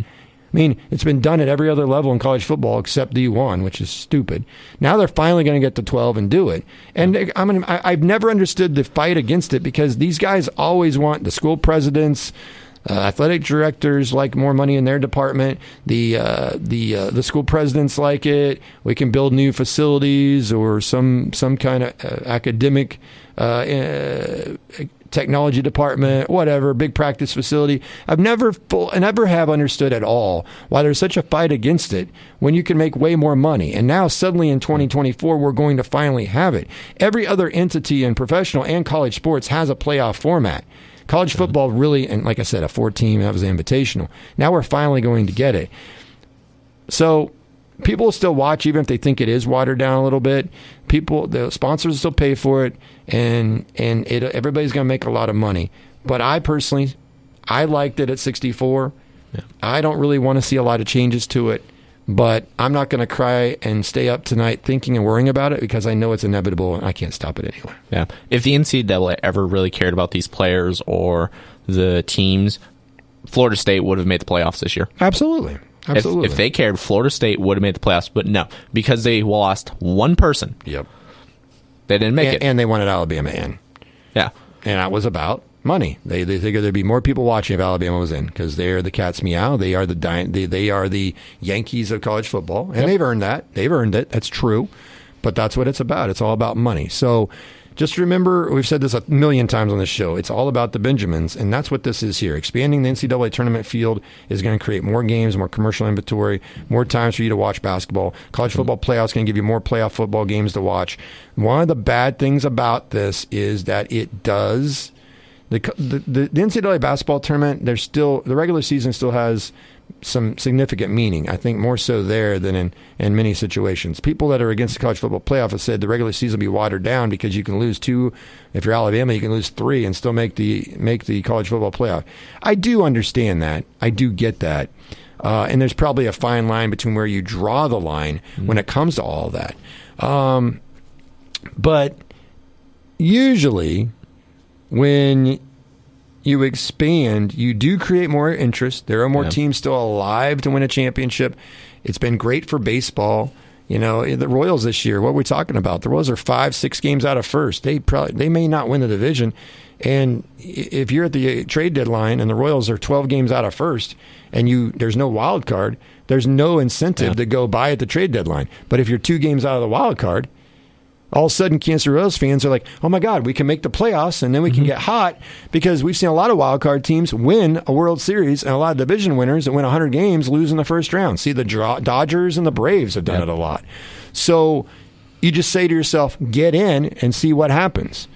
I mean, it's been done at every other level in college football except D1, which is stupid. Now they're finally going to get to 12 and do it. And I've never understood the fight against it because these guys always want, the school presidents, Athletic directors like more money in their department. The school presidents like it. We can build new facilities or some kind of academic technology department, whatever, big practice facility. I never have understood at all why there's such a fight against it when you can make way more money. And now suddenly in 2024, we're going to finally have it. Every other entity in professional and college sports has a playoff format. College football really, and like I said, a 4-team, that was the invitational. Now we're finally going to get it. So people will still watch even if they think it is watered down a little bit. The sponsors will still pay for it, and everybody's going to make a lot of money. But I personally, I liked it at 64. Yeah. I don't really want to see a lot of changes to it, but I'm not going to cry and stay up tonight thinking and worrying about it because I know it's inevitable and I can't stop it anyway. Yeah. If the NCAA ever really cared about these players or the teams, Florida State would have made the playoffs this year. Absolutely. If they cared, Florida State would have made the playoffs, but no, because they lost one person. Yep. They didn't make it. And they wanted Alabama in. Yeah. And that was about money. They figured there'd be more people watching if Alabama was in because they're the cat's meow. They are the Yankees of college football, and they've earned that. They've earned it. That's true. But that's what it's about. It's all about money. So just remember, we've said this a million times on this show, it's all about the Benjamins, and that's what this is here. Expanding the NCAA tournament field is going to create more games, more commercial inventory, more times for you to watch basketball. College football playoffs going to give you more playoff football games to watch. One of the bad things about this is that it does the NCAA basketball tournament, the regular season still has some significant meaning. I think more so there than in many situations. People that are against the college football playoff have said the regular season will be watered down because you can lose 2. If you're Alabama, you can lose 3 and still make the college football playoff. I do understand that. I do get that. And there's probably a fine line between where you draw the line when it comes to all that. But usually when you expand, you do create more interest. There are more teams still alive to win a championship. It's been great for baseball. You know, the Royals this year, what are we talking about? The Royals are 5-6 games out of first. They may not win the division. And if you're at the trade deadline and the Royals are 12 games out of first and there's no wild card, there's no incentive to go buy at the trade deadline. But if you're 2 games out of the wild card, all of a sudden, Kansas City Royals fans are like, oh, my God, we can make the playoffs, and then we can get hot because we've seen a lot of wild card teams win a World Series and a lot of division winners that win 100 games lose in the first round. See, the Dodgers and the Braves have done it a lot. So you just say to yourself, get in and see what happens.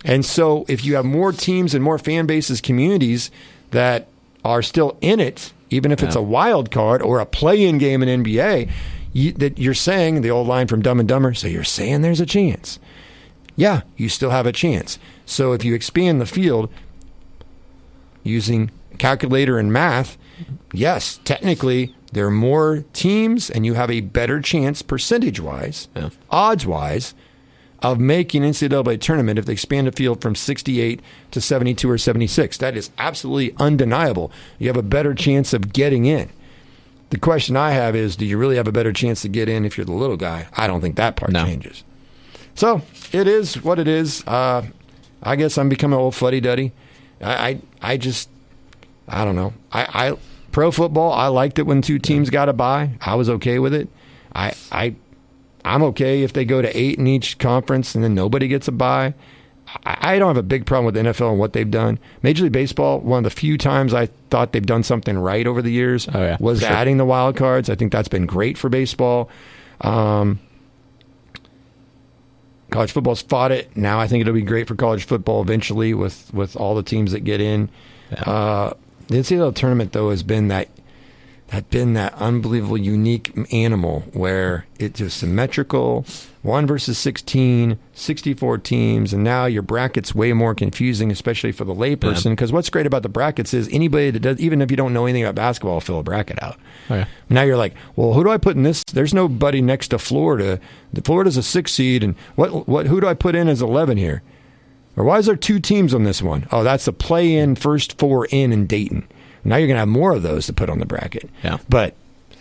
And so if you have more teams and more fan bases, communities that are still in it, even if it's a wild card or a play-in game in NBA, that you're saying, the old line from Dumb and Dumber, so you're saying there's a chance. Yeah, you still have a chance. So if you expand the field using calculator and math, yes, technically there are more teams and you have a better chance percentage-wise, odds-wise, of making NCAA tournament if they expand the field from 68 to 72 or 76. That is absolutely undeniable. You have a better chance of getting in. The question I have is, do you really have a better chance to get in if you're the little guy? I don't think that part changes. So it is what it is. I guess I'm becoming an old fuddy-duddy. I don't know. I pro football, I liked it when 2 teams got a bye. I was okay with it. I'm okay if they go to 8 in each conference and then nobody gets a bye. I don't have a big problem with the NFL and what they've done. Major League Baseball, one of the few times I thought they've done something right over the years was adding the wild cards. I think that's been great for baseball. College football's fought it. Now I think it'll be great for college football eventually with all the teams that get in. The NCAA tournament, though, has been that unbelievable, unique animal where it's just symmetrical, 1 versus 16, 64 teams, and now your bracket's way more confusing, especially for the layperson, because what's great about the brackets is anybody that does, even if you don't know anything about basketball, will fill a bracket out. Now you're like, well, who do I put in this? There's nobody next to Florida. Florida's a 6 seed, and who do I put in as 11 here? Or why is there 2 teams on this one? Oh, that's the play-in first 4 in Dayton. Now you're going to have more of those to put on the bracket. But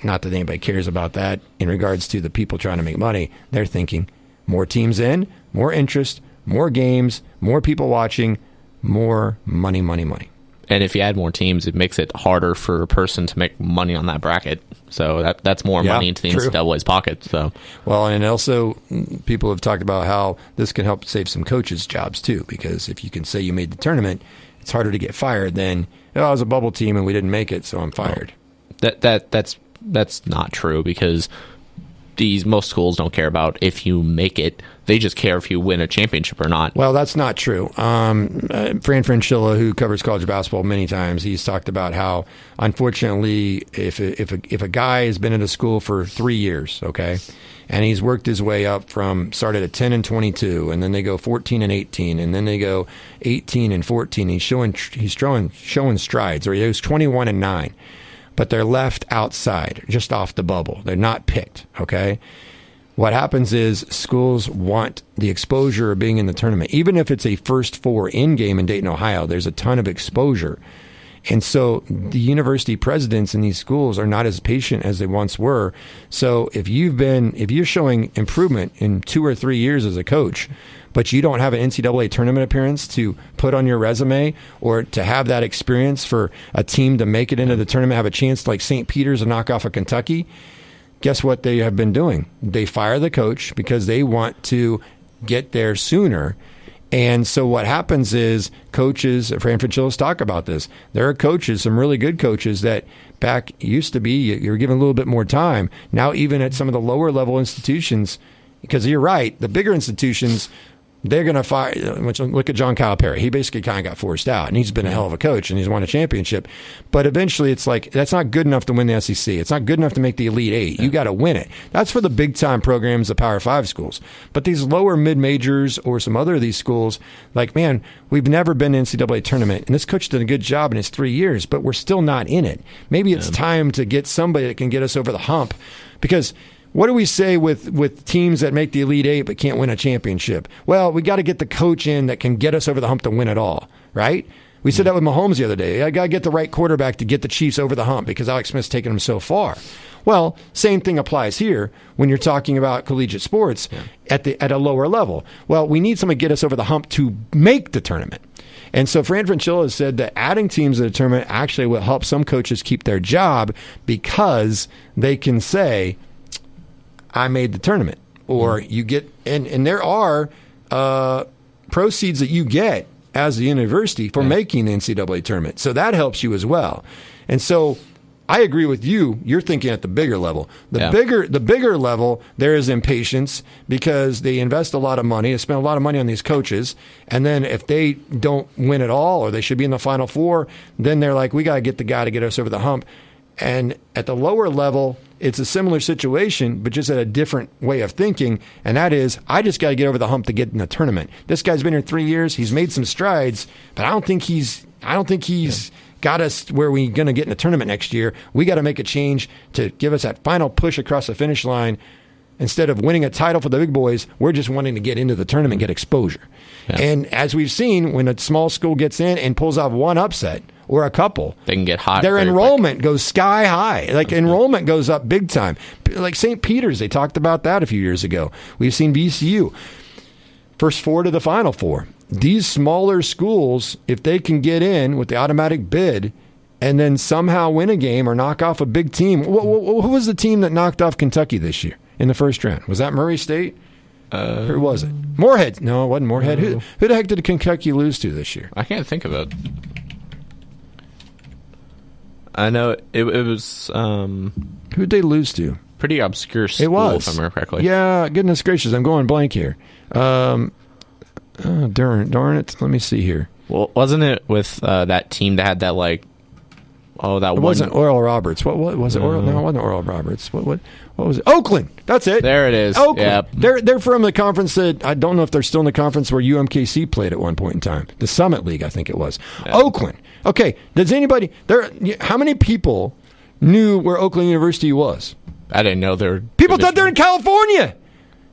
not that anybody cares about that in regards to the people trying to make money. They're thinking more teams in, more interest, more games, more people watching, more money, money, money. And if you add more teams, it makes it harder for a person to make money on that bracket. So that's more money into the NCAA's pocket. So, well, and also people have talked about how this can help save some coaches' jobs too, because if you can say you made the tournament, it's harder to get fired than, I was a bubble team and we didn't make it, so I'm fired. That's not true, because most schools don't care about if you make it. They just care if you win a championship or not. Well, that's not true. Fran Fraschilla, who covers college basketball many times, he's talked about how, unfortunately, if a guy has been in a school for 3 years, okay, and he's worked his way up from started at 10-22, and then they go 14-18, and then they go 18-14. He's showing strides, or he goes 21-9. But they're left outside, just off the bubble. They're not picked, okay? What happens is schools want the exposure of being in the tournament. Even if it's a first four in game in Dayton, Ohio, there's a ton of exposure. And so the university presidents in these schools are not as patient as they once were. So if you're showing improvement in 2 or 3 years as a coach, but you don't have an NCAA tournament appearance to put on your resume, or to have that experience for a team to make it into the tournament, have a chance like St. Peter's to knock off of Kentucky, guess what they have been doing? They fire the coach because they want to get there sooner. And so what happens is coaches, Fran Fraschilla talk about this. There are coaches, some really good coaches that back used to be, you're given a little bit more time. Now even at some of the lower level institutions, because you're right, the bigger institutions, they're going to fire. Look at John Calipari. He basically kind of got forced out, and he's been a hell of a coach, and he's won a championship. But eventually, it's like, that's not good enough to win the SEC. It's not good enough to make the Elite Eight. You got to win it. That's for the big-time programs, the Power 5 schools. But these lower mid-majors or some other of these schools, like, man, we've never been to NCAA tournament, and this coach did a good job in his 3 years, but we're still not in it. Maybe it's time to get somebody that can get us over the hump, because what do we say with teams that make the Elite Eight but can't win a championship? Well, we got to get the coach in that can get us over the hump to win it all, right? We said that with Mahomes the other day. I got to get the right quarterback to get the Chiefs over the hump because Alex Smith's taken them so far. Well, same thing applies here when you're talking about collegiate sports at a lower level. Well, we need someone to get us over the hump to make the tournament. And so Fran Fraschilla has said that adding teams to the tournament actually will help some coaches keep their job, because they can say, I made the tournament, or you get, and there are proceeds that you get as a university for making the NCAA tournament. So that helps you as well. And so I agree with you. You're thinking at the bigger level. The bigger level, there is impatience because they invest a lot of money. They spend a lot of money on these coaches. And then if they don't win at all, or they should be in the Final Four, then they're like, we got to get the guy to get us over the hump. And at the lower level, it's a similar situation, but just at a different way of thinking. And that is, I just got to get over the hump to get in the tournament. This guy's been here 3 years. He's made some strides, but I don't think he's got us where we're going to get in the tournament next year. We got to make a change to give us that final push across the finish line. Instead of winning a title for the big boys, we're just wanting to get into the tournament, get exposure. Yeah. And as we've seen, when a small school gets in and pulls off one upset or a couple, they can get hot. Their enrollment goes sky high. Like enrollment goes up big time. Like St. Peter's, they talked about that a few years ago. We've seen VCU. First four to the Final Four. These smaller schools, if they can get in with the automatic bid and then somehow win a game or knock off a big team. Who was the team that knocked off Kentucky this year in the first round? Was that Murray State? Who was it? Moorhead. No, it wasn't Moorhead. Who the heck did Kentucky lose to this year? I can't think of it. I know it was... Who'd they lose to? Pretty obscure school, it was. if I remember correctly. Yeah, goodness gracious, I'm going blank here. Darn it. Let me see here. Well, wasn't it with that team that had that, like... Oh, that it wasn't Oral Roberts. What was it? Oral? No, it wasn't Oral Roberts. What was it? Oakland. That's it. There it is. Oakland. Yep. They're from the conference that I don't know if they're still in the conference where UMKC played at one point in time. The Summit League, I think it was. Yep. Oakland. Okay. Does anybody there? How many people knew where Oakland University was? I didn't know there. People thought they're in California.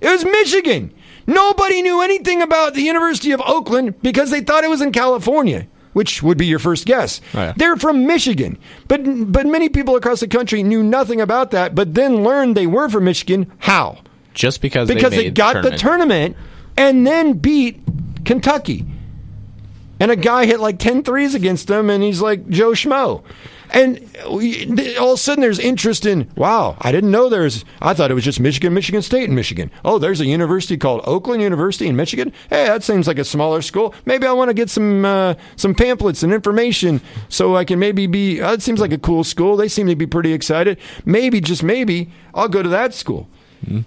It was Michigan. Nobody knew anything about the University of Oakland because they thought it was in California, which would be your first guess. Oh, yeah. They're from Michigan. But many people across the country knew nothing about that, but then learned they were from Michigan. How? Just because they got the tournament and then beat Kentucky. And a guy hit like 10 threes against him, and he's like Joe Schmo. And all of a sudden there's interest in, wow, I didn't know I thought it was just Michigan State and Michigan. Oh, there's a university called Oakland University in Michigan. Hey, that seems like a smaller school. Maybe I want to get some pamphlets and information so I can maybe it seems like a cool school. They seem to be pretty excited. Maybe, just maybe, I'll go to that school. Mm-hmm.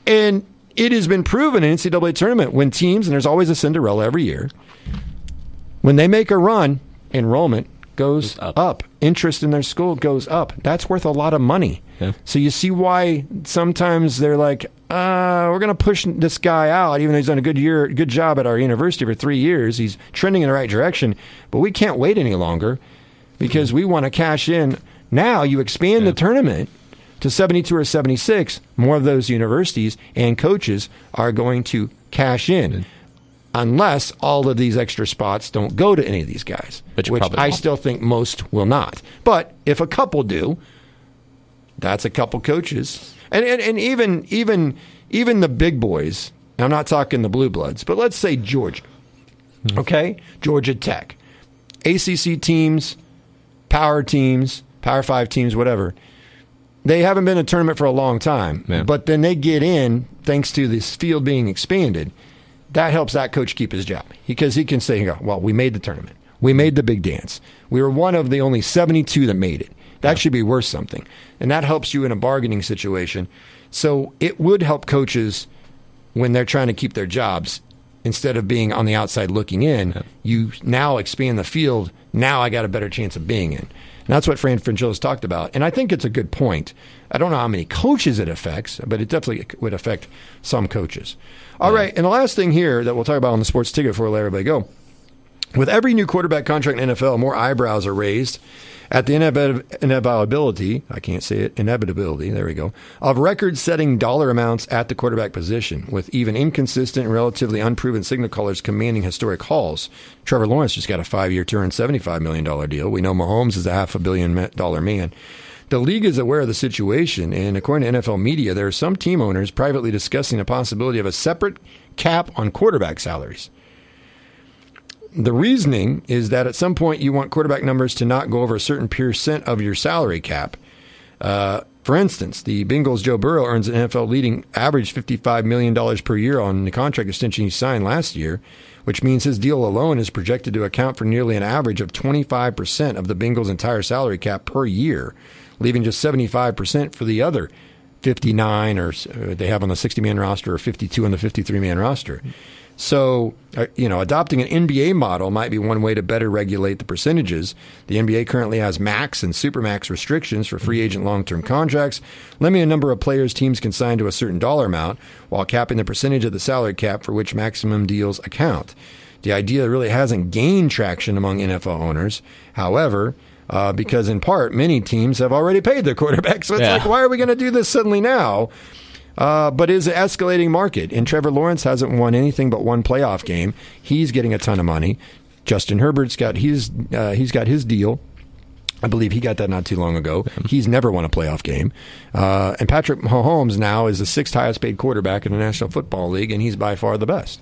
And it has been proven in NCAA tournament when teams, and there's always a Cinderella every year, when they make a run, enrollment goes up. Interest in their school goes up. That's worth a lot of money. Yeah. So you see why sometimes they're like, we're going to push this guy out, even though he's done a good job at our university for 3 years. He's trending in the right direction, but we can't wait any longer because we want to cash in. Now you expand the tournament to 72 or 76. More of those universities and coaches are going to cash in. Unless all of these extra spots don't go to any of these guys, which I still think most will not. But if a couple do, that's a couple coaches. And even the big boys, I'm not talking the blue bloods, but let's say Georgia, okay? Georgia Tech, ACC teams, Power 5 teams, whatever. They haven't been in a tournament for a long time, but then they get in thanks to this field being expanded. That helps that coach keep his job because he can say, well, we made the tournament. We made the big dance. We were one of the only 72 that made it. That should be worth something. And that helps you in a bargaining situation. So it would help coaches when they're trying to keep their jobs. Instead of being on the outside looking in, you now expand the field. Now I got a better chance of being in. And that's what Fran Frangilla's talked about. And I think it's a good point. I don't know how many coaches it affects, but it definitely would affect some coaches. All right, and the last thing here that we'll talk about on the sports ticket before we let everybody go. With every new quarterback contract in the NFL, more eyebrows are raised at the inevitability, there we go, of record-setting dollar amounts at the quarterback position, with even inconsistent and relatively unproven signal callers commanding historic hauls. Trevor Lawrence just got a 5-year, $275 million deal. We know Mahomes is a $500 million man. The league is aware of the situation, and according to NFL media, there are some team owners privately discussing the possibility of a separate cap on quarterback salaries. The reasoning is that at some point you want quarterback numbers to not go over a certain percent of your salary cap. For instance, the Bengals' Joe Burrow earns an NFL leading average $55 million per year on the contract extension he signed last year, which means his deal alone is projected to account for nearly an average of 25% of the Bengals' entire salary cap per year, leaving just 75% for the other 59 or they have on the 60-man roster or 52 on the 53-man roster. So, adopting an NBA model might be one way to better regulate the percentages. The NBA currently has max and supermax restrictions for free agent long-term contracts, limiting the number of players teams can sign to a certain dollar amount, while capping the percentage of the salary cap for which maximum deals account. The idea really hasn't gained traction among NFL owners. However, because in part, many teams have already paid their quarterbacks. So it's like, why are we going to do this suddenly now? But it's an escalating market, and Trevor Lawrence hasn't won anything but one playoff game. He's getting a ton of money. Justin Herbert's got he's got his deal. I believe he got that not too long ago. He's never won a playoff game. And Patrick Mahomes now is the 6th highest paid quarterback in the National Football League, and he's by far the best.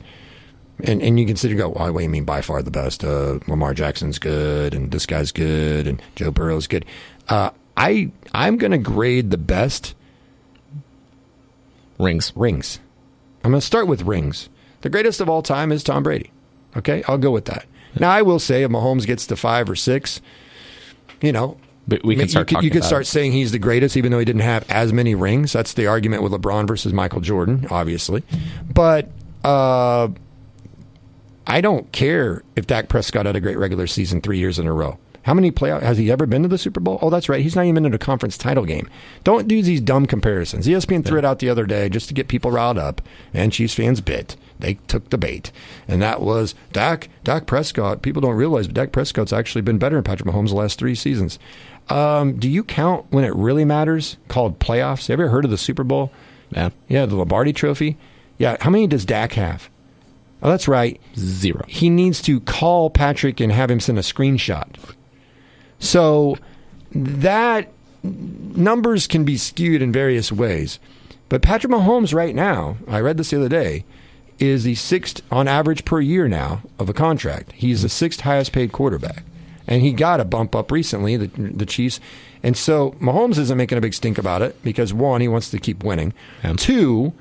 And you consider, what do you mean by far the best? Lamar Jackson's good, and this guy's good, and Joe Burrow's good. I'm going to grade the best rings. I'm going to start with rings. The greatest of all time is Tom Brady. Okay, I'll go with that. Now, I will say if Mahomes gets to 5 or 6, but we can start you could start saying he's the greatest, even though he didn't have as many rings. That's the argument with LeBron versus Michael Jordan, obviously. But I don't care if Dak Prescott had a great regular season 3 years in a row. How many playoffs has he ever been to the Super Bowl? Oh, that's right. He's not even in a conference title game. Don't do these dumb comparisons. ESPN threw it out the other day just to get people riled up, and Chiefs fans bit. They took the bait, and that was Dak Prescott. People don't realize, but Dak Prescott's actually been better than Patrick Mahomes the last 3 seasons. Do you count when it really matters, called playoffs? Have you ever heard of the Super Bowl? Yeah, the Lombardi Trophy. Yeah, how many does Dak have? Oh, that's right. 0. He needs to call Patrick and have him send a screenshot. So that numbers can be skewed in various ways. But Patrick Mahomes right now, I read this the other day, is the sixth on average per year now of a contract. He's the sixth highest paid quarterback. And he got a bump up recently, the Chiefs. And so Mahomes isn't making a big stink about it because, one, he wants to keep winning. Yeah. Two,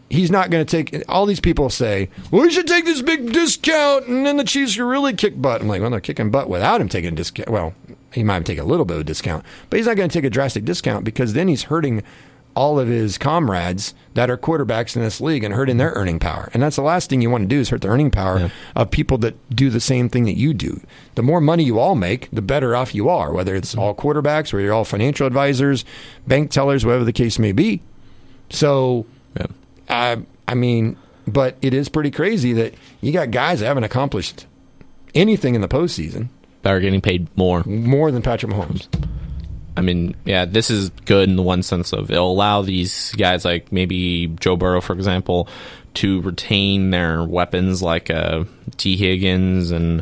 he's not going to take – all these people say, well, we should take this big discount and then the Chiefs can really kick butt. I'm like, well, they're kicking butt without him taking a discount. Well, he might take a little bit of a discount, but he's not going to take a drastic discount because then he's hurting all of his comrades that are quarterbacks in this league and hurting their earning power. And that's the last thing you want to do is hurt the earning power of people that do the same thing that you do. The more money you all make, the better off you are, whether it's all quarterbacks, whether you're all financial advisors, bank tellers, whatever the case may be. So, I mean, but it is pretty crazy that you got guys that haven't accomplished anything in the postseason. That are getting paid more than Patrick Mahomes. I mean, yeah, this is good in the one sense of it'll allow these guys like maybe Joe Burrow, for example, to retain their weapons like T. Higgins and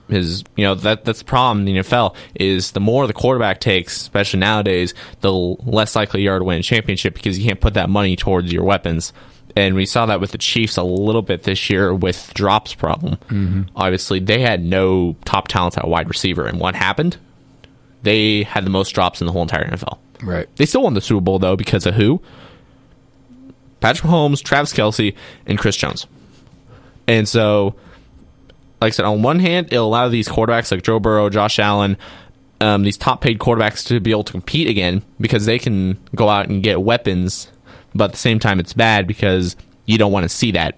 his, that's the problem in the NFL is the more the quarterback takes, especially nowadays, the less likely you are to win a championship because you can't put that money towards your weapons. And we saw that with the Chiefs a little bit this year with drops problem. Mm-hmm. Obviously, they had no top talents at wide receiver. And what happened? They had the most drops in the whole entire NFL. Right. They still won the Super Bowl, though, because of who? Patrick Mahomes, Travis Kelce, and Chris Jones. And so, like I said, on one hand, it'll allow these quarterbacks like Joe Burrow, Josh Allen, these top-paid quarterbacks to be able to compete again because they can go out and get weapons. But at the same time, it's bad because you don't want to see that.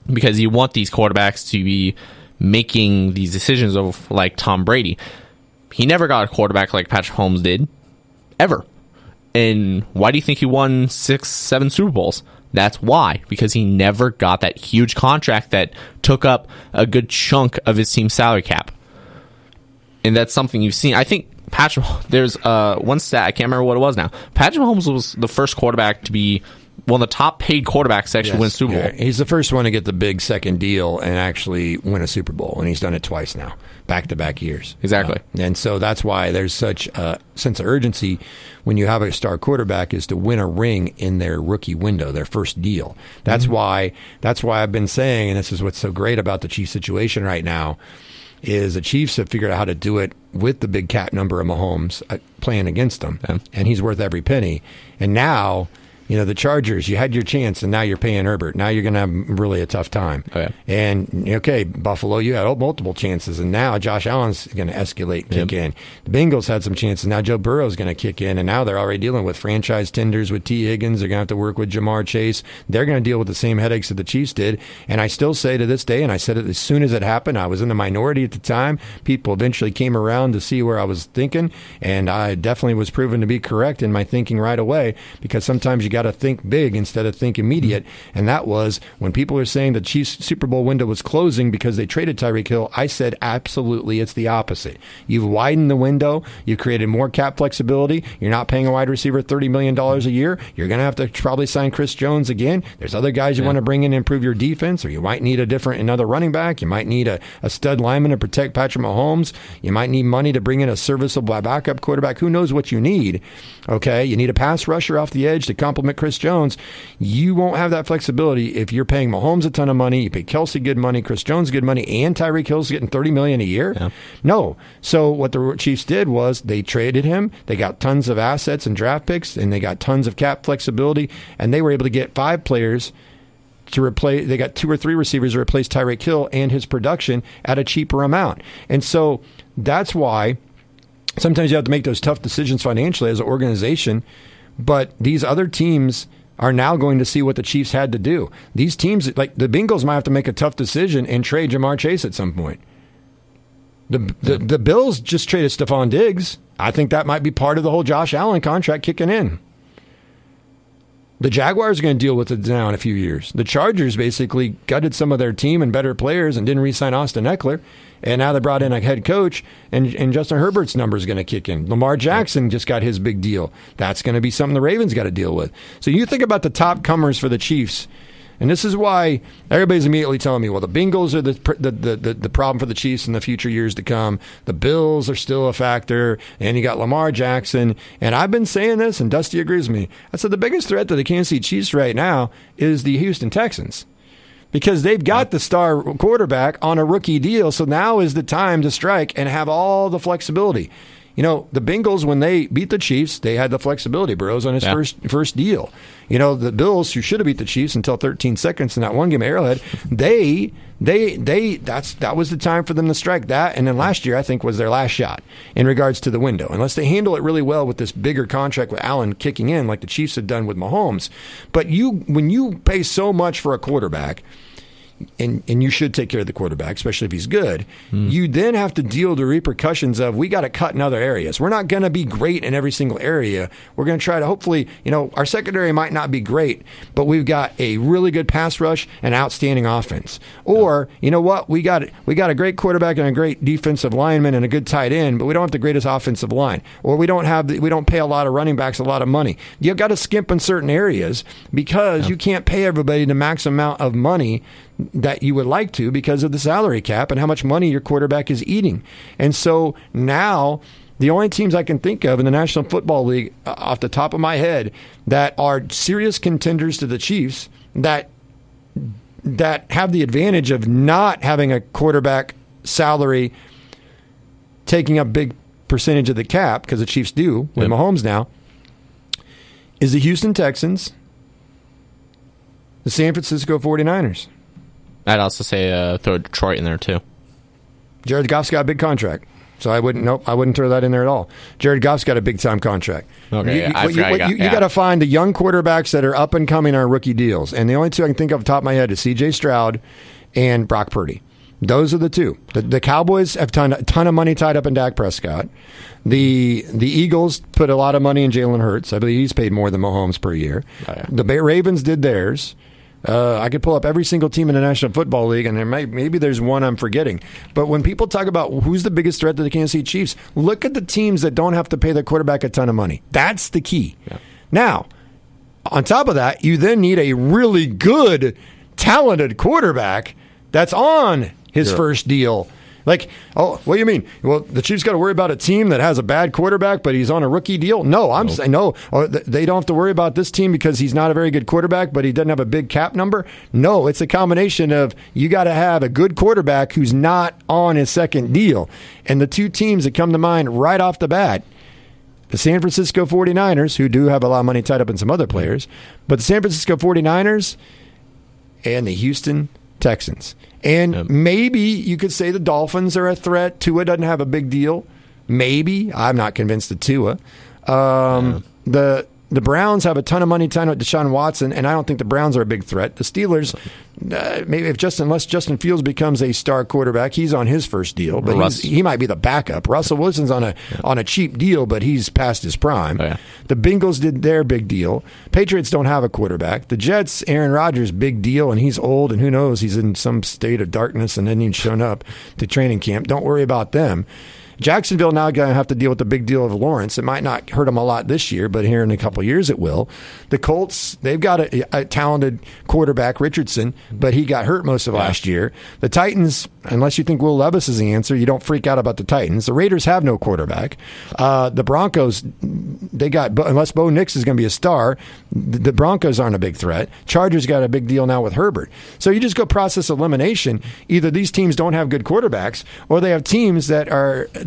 Because you want these quarterbacks to be making these decisions of like Tom Brady. He never got a quarterback like Patrick Mahomes did, ever. And why do you think he won 6, 7 Super Bowls? That's why. Because he never got that huge contract that took up a good chunk of his team's salary cap. And that's something you've seen. I think Patrick, there's one stat, I can't remember what it was now. Patrick Mahomes was the first quarterback to be one of the top paid quarterbacks to actually win Super Bowl. Yeah. He's the first one to get the big second deal and actually win a Super Bowl. And he's done it twice now, back-to-back years. Exactly. And so that's why there's such a sense of urgency when you have a star quarterback is to win a ring in their rookie window, their first deal. That's why I've been saying, and this is what's so great about the Chiefs situation right now, is the Chiefs have figured out how to do it with the big cap number of Mahomes playing against them. Yeah. And he's worth every penny. And now, the Chargers, you had your chance, and now you're paying Herbert. Now you're going to have really a tough time. Oh, yeah. And, okay, Buffalo, you had multiple chances, and now Josh Allen's going to escalate, kick in. The Bengals had some chances. Now Joe Burrow's going to kick in, and now they're already dealing with franchise tenders with T. Higgins. They're going to have to work with Jamar Chase. They're going to deal with the same headaches that the Chiefs did. And I still say to this day, and I said it as soon as it happened, I was in the minority at the time. People eventually came around to see where I was thinking, and I definitely was proven to be correct in my thinking right away, because sometimes you got to think big instead of think immediate. And that was when people are saying the Chiefs Super Bowl window was closing because they traded Tyreek Hill. I said absolutely it's the opposite. You've widened the window. You've created more cap flexibility. You're not paying a wide receiver $30 million a year. You're going to have to probably sign Chris Jones again. There's other guys you want to bring in and improve your defense, or you might need another running back. You might need a stud lineman to protect Patrick Mahomes. You might need money to bring in a serviceable backup quarterback. Who knows what you need? Okay, you need a pass rusher off the edge to complement Chris Jones. You won't have that flexibility if you're paying Mahomes a ton of money, you pay Kelce good money, Chris Jones good money, and Tyreek Hill's getting $30 million a year. Yeah. No. So what the Chiefs did was they traded him. They got tons of assets and draft picks, and they got tons of cap flexibility, and they were able to get 5 players to replace. They got 2 or 3 receivers to replace Tyreek Hill and his production at a cheaper amount. And so that's why sometimes you have to make those tough decisions financially as an organization. But these other teams are now going to see what the Chiefs had to do. These teams, like the Bengals, might have to make a tough decision and trade Jamar Chase at some point. The Bills just traded Stephon Diggs. I think that might be part of the whole Josh Allen contract kicking in. The Jaguars are going to deal with it now in a few years. The Chargers basically gutted some of their team and better players and didn't re-sign Austin Eckler. And now they brought in a head coach, and Justin Herbert's number is going to kick in. Lamar Jackson just got his big deal. That's going to be something the Ravens got to deal with. So you think about the top comers for the Chiefs, and this is why everybody's immediately telling me, well, the Bengals are the problem for the Chiefs in the future years to come. The Bills are still a factor, and you got Lamar Jackson. And I've been saying this, and Dusty agrees with me. I said the biggest threat to the Kansas City Chiefs right now is the Houston Texans. because they've got the star quarterback on a rookie deal. So now is the time to strike and have all the flexibility. You know, the Bengals, when they beat the Chiefs, they had the flexibility. Burrow's on his first deal. You know, the Bills, who should have beat the Chiefs until 13 seconds in that one game at Arrowhead, that was the time for them to strike that. And then last year, I think, was their last shot in regards to the window. Unless they handle it really well with this bigger contract with Allen kicking in, like the Chiefs had done with Mahomes. But when you pay so much for a quarterback, and you should take care of the quarterback, especially if he's good, you then have to deal with the repercussions of, we got to cut in other areas. We're not going to be great in every single area. We're going to try to, hopefully, you know, our secondary might not be great, but we've got a really good pass rush and outstanding offense. Or, you know what, we got a great quarterback and a great defensive lineman and a good tight end, but we don't have the greatest offensive line. Or we don't pay a lot of running backs a lot of money. You've got to skimp in certain areas because you can't pay everybody the max amount of money that you would like to because of the salary cap and how much money your quarterback is eating. And so now the only teams I can think of in the National Football League off the top of my head that are serious contenders to the Chiefs that have the advantage of not having a quarterback salary taking up big percentage of the cap, because the Chiefs do with Mahomes now, is the Houston Texans, the San Francisco 49ers. I'd also say throw Detroit in there too. Jared Goff's got a big contract, so I wouldn't throw that in there at all. Jared Goff's got a big time contract. Okay, you got to find the young quarterbacks that are up and coming on rookie deals, and the only two I can think of off the top of my head is C.J. Stroud and Brock Purdy. Those are the two. The Cowboys have a ton of money tied up in Dak Prescott. The Eagles put a lot of money in Jalen Hurts. I believe he's paid more than Mahomes per year. Oh, yeah. The Ravens did theirs. I could pull up every single team in the National Football League, and maybe there's one I'm forgetting. But when people talk about who's the biggest threat to the Kansas City Chiefs, look at the teams that don't have to pay their quarterback a ton of money. That's the key. Yeah. Now, on top of that, you then need a really good, talented quarterback that's on his first deal. Like, oh, what do you mean? Well, the Chiefs got to worry about a team that has a bad quarterback, but he's on a rookie deal? No, I'm saying no. Or they don't have to worry about this team because he's not a very good quarterback, but he doesn't have a big cap number? No, it's a combination of you got to have a good quarterback who's not on his second deal. And the two teams that come to mind right off the bat, the San Francisco 49ers, who do have a lot of money tied up in some other players, but the San Francisco 49ers and the Houston Texans. And maybe you could say the Dolphins are a threat. Tua doesn't have a big deal. Maybe. I'm not convinced of Tua. The Browns have a ton of money tied up with Deshaun Watson, and I don't think the Browns are a big threat. The Steelers, maybe unless Justin Fields becomes a star quarterback, he's on his first deal, but he might be the backup. Russell Wilson's on a cheap deal, but he's past his prime. Oh, yeah. The Bengals did their big deal. Patriots don't have a quarterback. The Jets, Aaron Rodgers, big deal, and he's old, and who knows, he's in some state of darkness and hasn't even shown up to training camp. Don't worry about them. Jacksonville now going to have to deal with the big deal of Lawrence. It might not hurt them a lot this year, but here in a couple of years it will. The Colts, they've got a talented quarterback, Richardson, but he got hurt most of last year. The Titans, unless you think Will Levis is the answer, you don't freak out about the Titans. The Raiders have no quarterback. The Broncos, unless Bo Nix is going to be a star, the Broncos aren't a big threat. Chargers got a big deal now with Herbert. So you just go process elimination. Either these teams don't have good quarterbacks, or they have teams that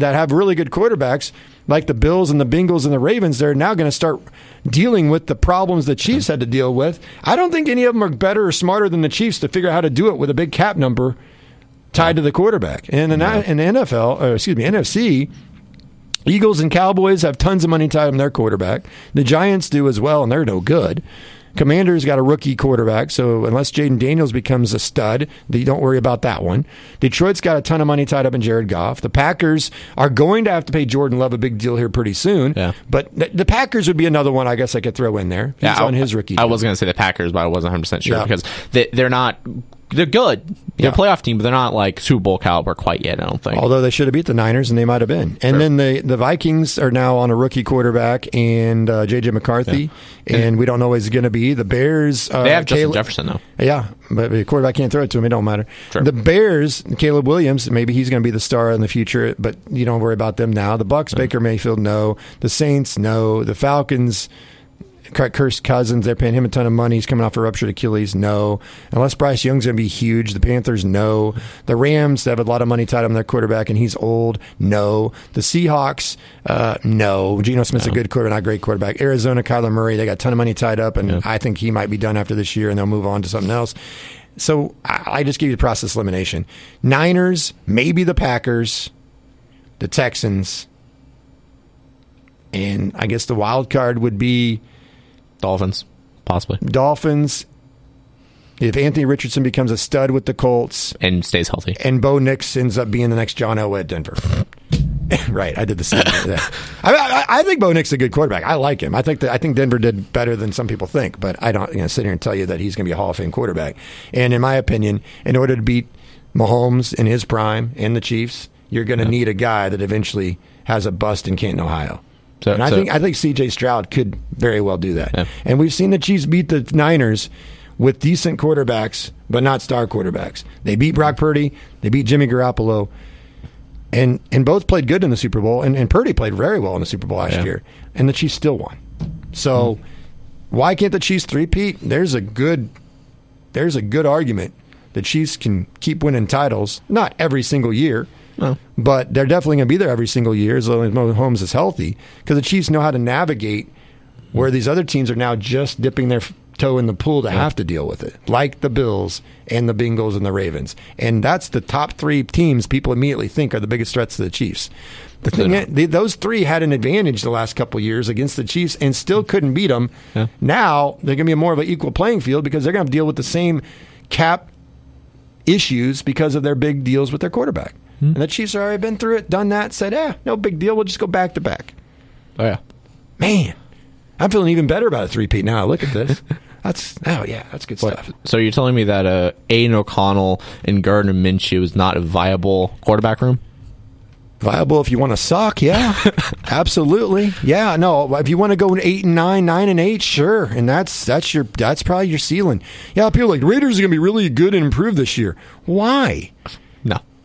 have really good quarterbacks, like the Bills and the Bengals and the Ravens. They're now going to start dealing with the problems the Chiefs had to deal with. I don't think any of them are better or smarter than the Chiefs to figure out how to do it with a big cap number tied to the quarterback. And in the NFC, Eagles and Cowboys have tons of money tied on their quarterback. The Giants do as well, and they're no good. Commanders got a rookie quarterback, so unless Jaden Daniels becomes a stud, you don't worry about that one. Detroit's got a ton of money tied up in Jared Goff. The Packers are going to have to pay Jordan Love a big deal here pretty soon. Yeah. But the Packers would be another one I guess I could throw in there. He's on his rookie deal. I was going to say the Packers, but I wasn't 100% sure because they're not... They're good. They're a playoff team, but they're not like Super Bowl caliber quite yet, I don't think. Although they should have beat the Niners, and they might have been. And then the Vikings are now on a rookie quarterback and J.J. McCarthy, and we don't know what he's going to be. The Bears... they have Justin Jefferson, though. Yeah, but the quarterback can't throw it to him. It don't matter. Sure. The Bears, Caleb Williams, maybe he's going to be the star in the future, but you don't worry about them now. The Bucs, Baker Mayfield, no. The Saints, no. The Falcons... Kirk Cousins, they're paying him a ton of money. He's coming off a ruptured Achilles. No. Unless Bryce Young's going to be huge. The Panthers, no. The Rams, they have a lot of money tied up on their quarterback, and he's old. No. The Seahawks, no. Geno Smith's a good quarterback, not a great quarterback. Arizona, Kyler Murray, they got a ton of money tied up, and I think he might be done after this year, and they'll move on to something else. So I just give you the process elimination. Niners, maybe the Packers, the Texans, and I guess the wild card would be Dolphins, possibly. Dolphins. If Anthony Richardson becomes a stud with the Colts and stays healthy, and Bo Nix ends up being the next John Elway at Denver. Right, I did the same thing. I think Bo Nix is a good quarterback. I like him. I think Denver did better than some people think, but I don't sit here and tell you that he's going to be a Hall of Fame quarterback. And in my opinion, in order to beat Mahomes in his prime and the Chiefs, you're going to need a guy that eventually has a bust in Canton, Ohio. And I think C.J. Stroud could very well do that. Yeah. And we've seen the Chiefs beat the Niners with decent quarterbacks, but not star quarterbacks. They beat Brock Purdy. They beat Jimmy Garoppolo. And both played good in the Super Bowl, and Purdy played very well in the Super Bowl last year, and the Chiefs still won. So why can't the Chiefs three-peat? There's a good argument. The Chiefs can keep winning titles, not every single year, but they're definitely going to be there every single year as long as Mahomes is healthy, because the Chiefs know how to navigate where these other teams are now just dipping their toe in the pool to have to deal with it, like the Bills and the Bengals and the Ravens. And that's the top three teams people immediately think are the biggest threats to the Chiefs. The thing is, those three had an advantage the last couple of years against the Chiefs and still couldn't beat them. Yeah. Now they're going to be more of an equal playing field because they're going to have to deal with the same cap issues because of their big deals with their quarterback. And the Chiefs have already been through it, done that, said, no big deal, we'll just go back to back. Oh, yeah. Man, I'm feeling even better about a three-peat now. Look at this. That's good stuff. So you're telling me that Aiden O'Connell and Gardner Minshew is not a viable quarterback room? Viable if you want to suck, yeah. Absolutely. Yeah, no, if you want to go 8-9, 9-8, sure. And that's probably your ceiling. Yeah, people are like, the Raiders are going to be really good and improve this year. Why?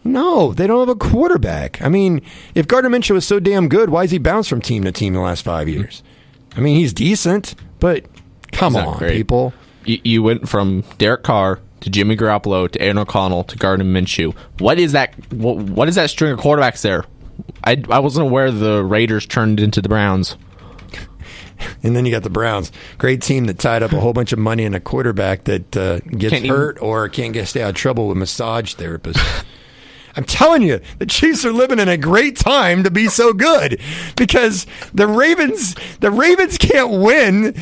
No, they don't have a quarterback. I mean, if Gardner Minshew is so damn good, why has he bounced from team to team in the last 5 years? I mean, he's decent, but come on, people. You went from Derek Carr to Jimmy Garoppolo to Aaron O'Connell to Gardner Minshew. What is that? What is that string of quarterbacks there? I wasn't aware the Raiders turned into the Browns. And then you got the Browns. Great team that tied up a whole bunch of money in a quarterback that gets hurt or can't stay out of trouble with massage therapists. I'm telling you, the Chiefs are living in a great time to be so good because the Ravens can't win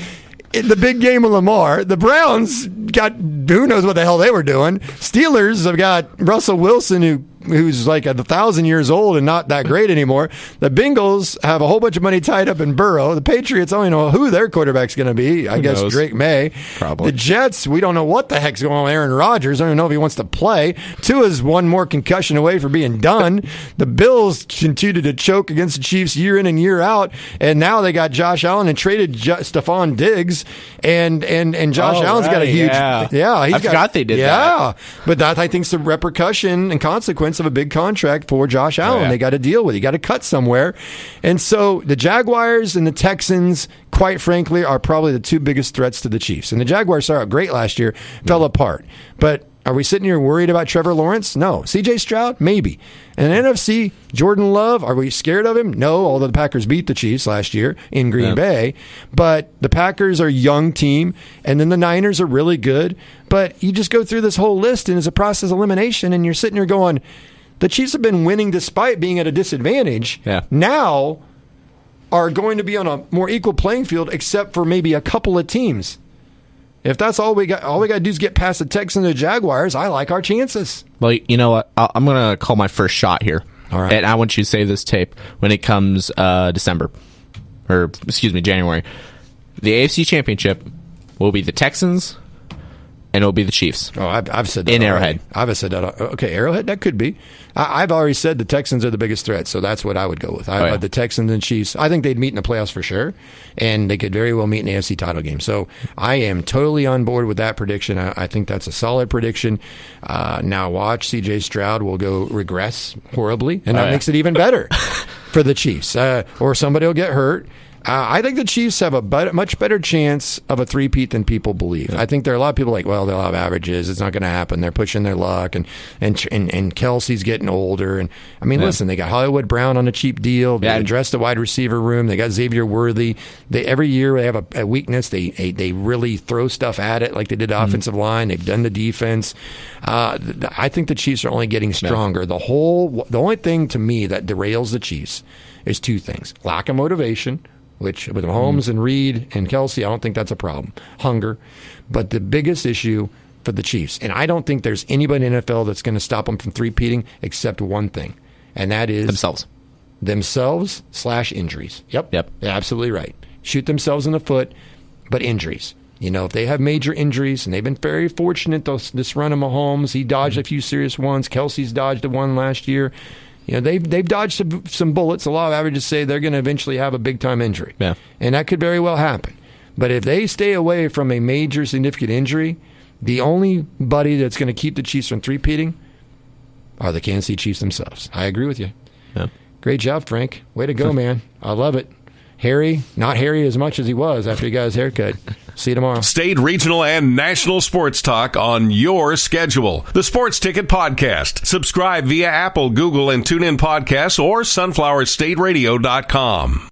in the big game of Lamar. The Browns got who knows what the hell they were doing. Steelers have got Russell Wilson who's like 1,000 years old and not that great anymore. The Bengals have a whole bunch of money tied up in Burrow. The Patriots, I don't know who their quarterback's going to be. I guess Drake May. Probably. The Jets, we don't know what the heck's going on with Aaron Rodgers. I don't know if he wants to play. Tua's one more concussion away from being done. The Bills continue to choke against the Chiefs year in and year out, and now they got Josh Allen and traded Stephon Diggs, and Josh Allen's got a huge I forgot they did that. Yeah, but that I think is the repercussion and consequence of a big contract for Josh Allen. They got to deal with it. You got to cut somewhere. And so the Jaguars and the Texans, quite frankly, are probably the two biggest threats to the Chiefs. And the Jaguars started out great last year, fell apart. But are we sitting here worried about Trevor Lawrence? No. C.J. Stroud? Maybe. And NFC, Jordan Love, are we scared of him? No, although the Packers beat the Chiefs last year in Green Bay. But the Packers are a young team, and then the Niners are really good. But you just go through this whole list, and it's a process of elimination, and you're sitting here going, the Chiefs have been winning despite being at a disadvantage. Yeah. Now are going to be on a more equal playing field except for maybe a couple of teams. If that's all we got to do is get past the Texans and the Jaguars, I like our chances. Well, you know what? I'm going to call my first shot here. All right. And I want you to save this tape when it comes January. The AFC Championship will be the Texans, and it'll be the Chiefs. Oh, I've said that in already. Arrowhead. I've said that. Okay, Arrowhead, that could be. I've already said the Texans are the biggest threat, so that's what I would go with. The Texans and Chiefs. I think they'd meet in the playoffs for sure, and they could very well meet in the AFC title game. So I am totally on board with that prediction. I think that's a solid prediction. Now watch, C.J. Stroud will go regress horribly, and that makes it even better for the Chiefs. Or somebody will get hurt. I think the Chiefs have a much better chance of a three-peat than people believe. Yeah. I think there are a lot of people like, well, they'll have averages. It's not going to happen. They're pushing their luck, and Kelsey's getting older. And I mean, listen, they got Hollywood Brown on a cheap deal. They addressed the wide receiver room. They got Xavier Worthy. Every year they have a weakness. They really throw stuff at it like they did the offensive line. They've done the defense. I think the Chiefs are only getting stronger. Yeah. The only thing to me that derails the Chiefs is two things: lack of motivation, which with Mahomes and Reed and Kelsey, I don't think that's a problem. Hunger. But the biggest issue for the Chiefs, and I don't think there's anybody in the NFL that's going to stop them from three-peating except one thing, and that is themselves/injuries. Yep. You're absolutely right. Shoot themselves in the foot, but injuries. If they have major injuries, and they've been very fortunate this run of Mahomes, he dodged a few serious ones. Kelsey's dodged one last year. They've dodged some bullets. A lot of averages say they're going to eventually have a big-time injury. Yeah. And that could very well happen. But if they stay away from a major significant injury, the only buddy that's going to keep the Chiefs from three-peating are the Kansas City Chiefs themselves. I agree with you. Yeah. Great job, Frank. Way to go, man. I love it. Harry, not Harry as much as he was after he got his haircut. See you tomorrow. State, regional, and national sports talk on your schedule. The Sports Ticket Podcast. Subscribe via Apple, Google, and TuneIn Podcasts or sunflowerstateradio.com.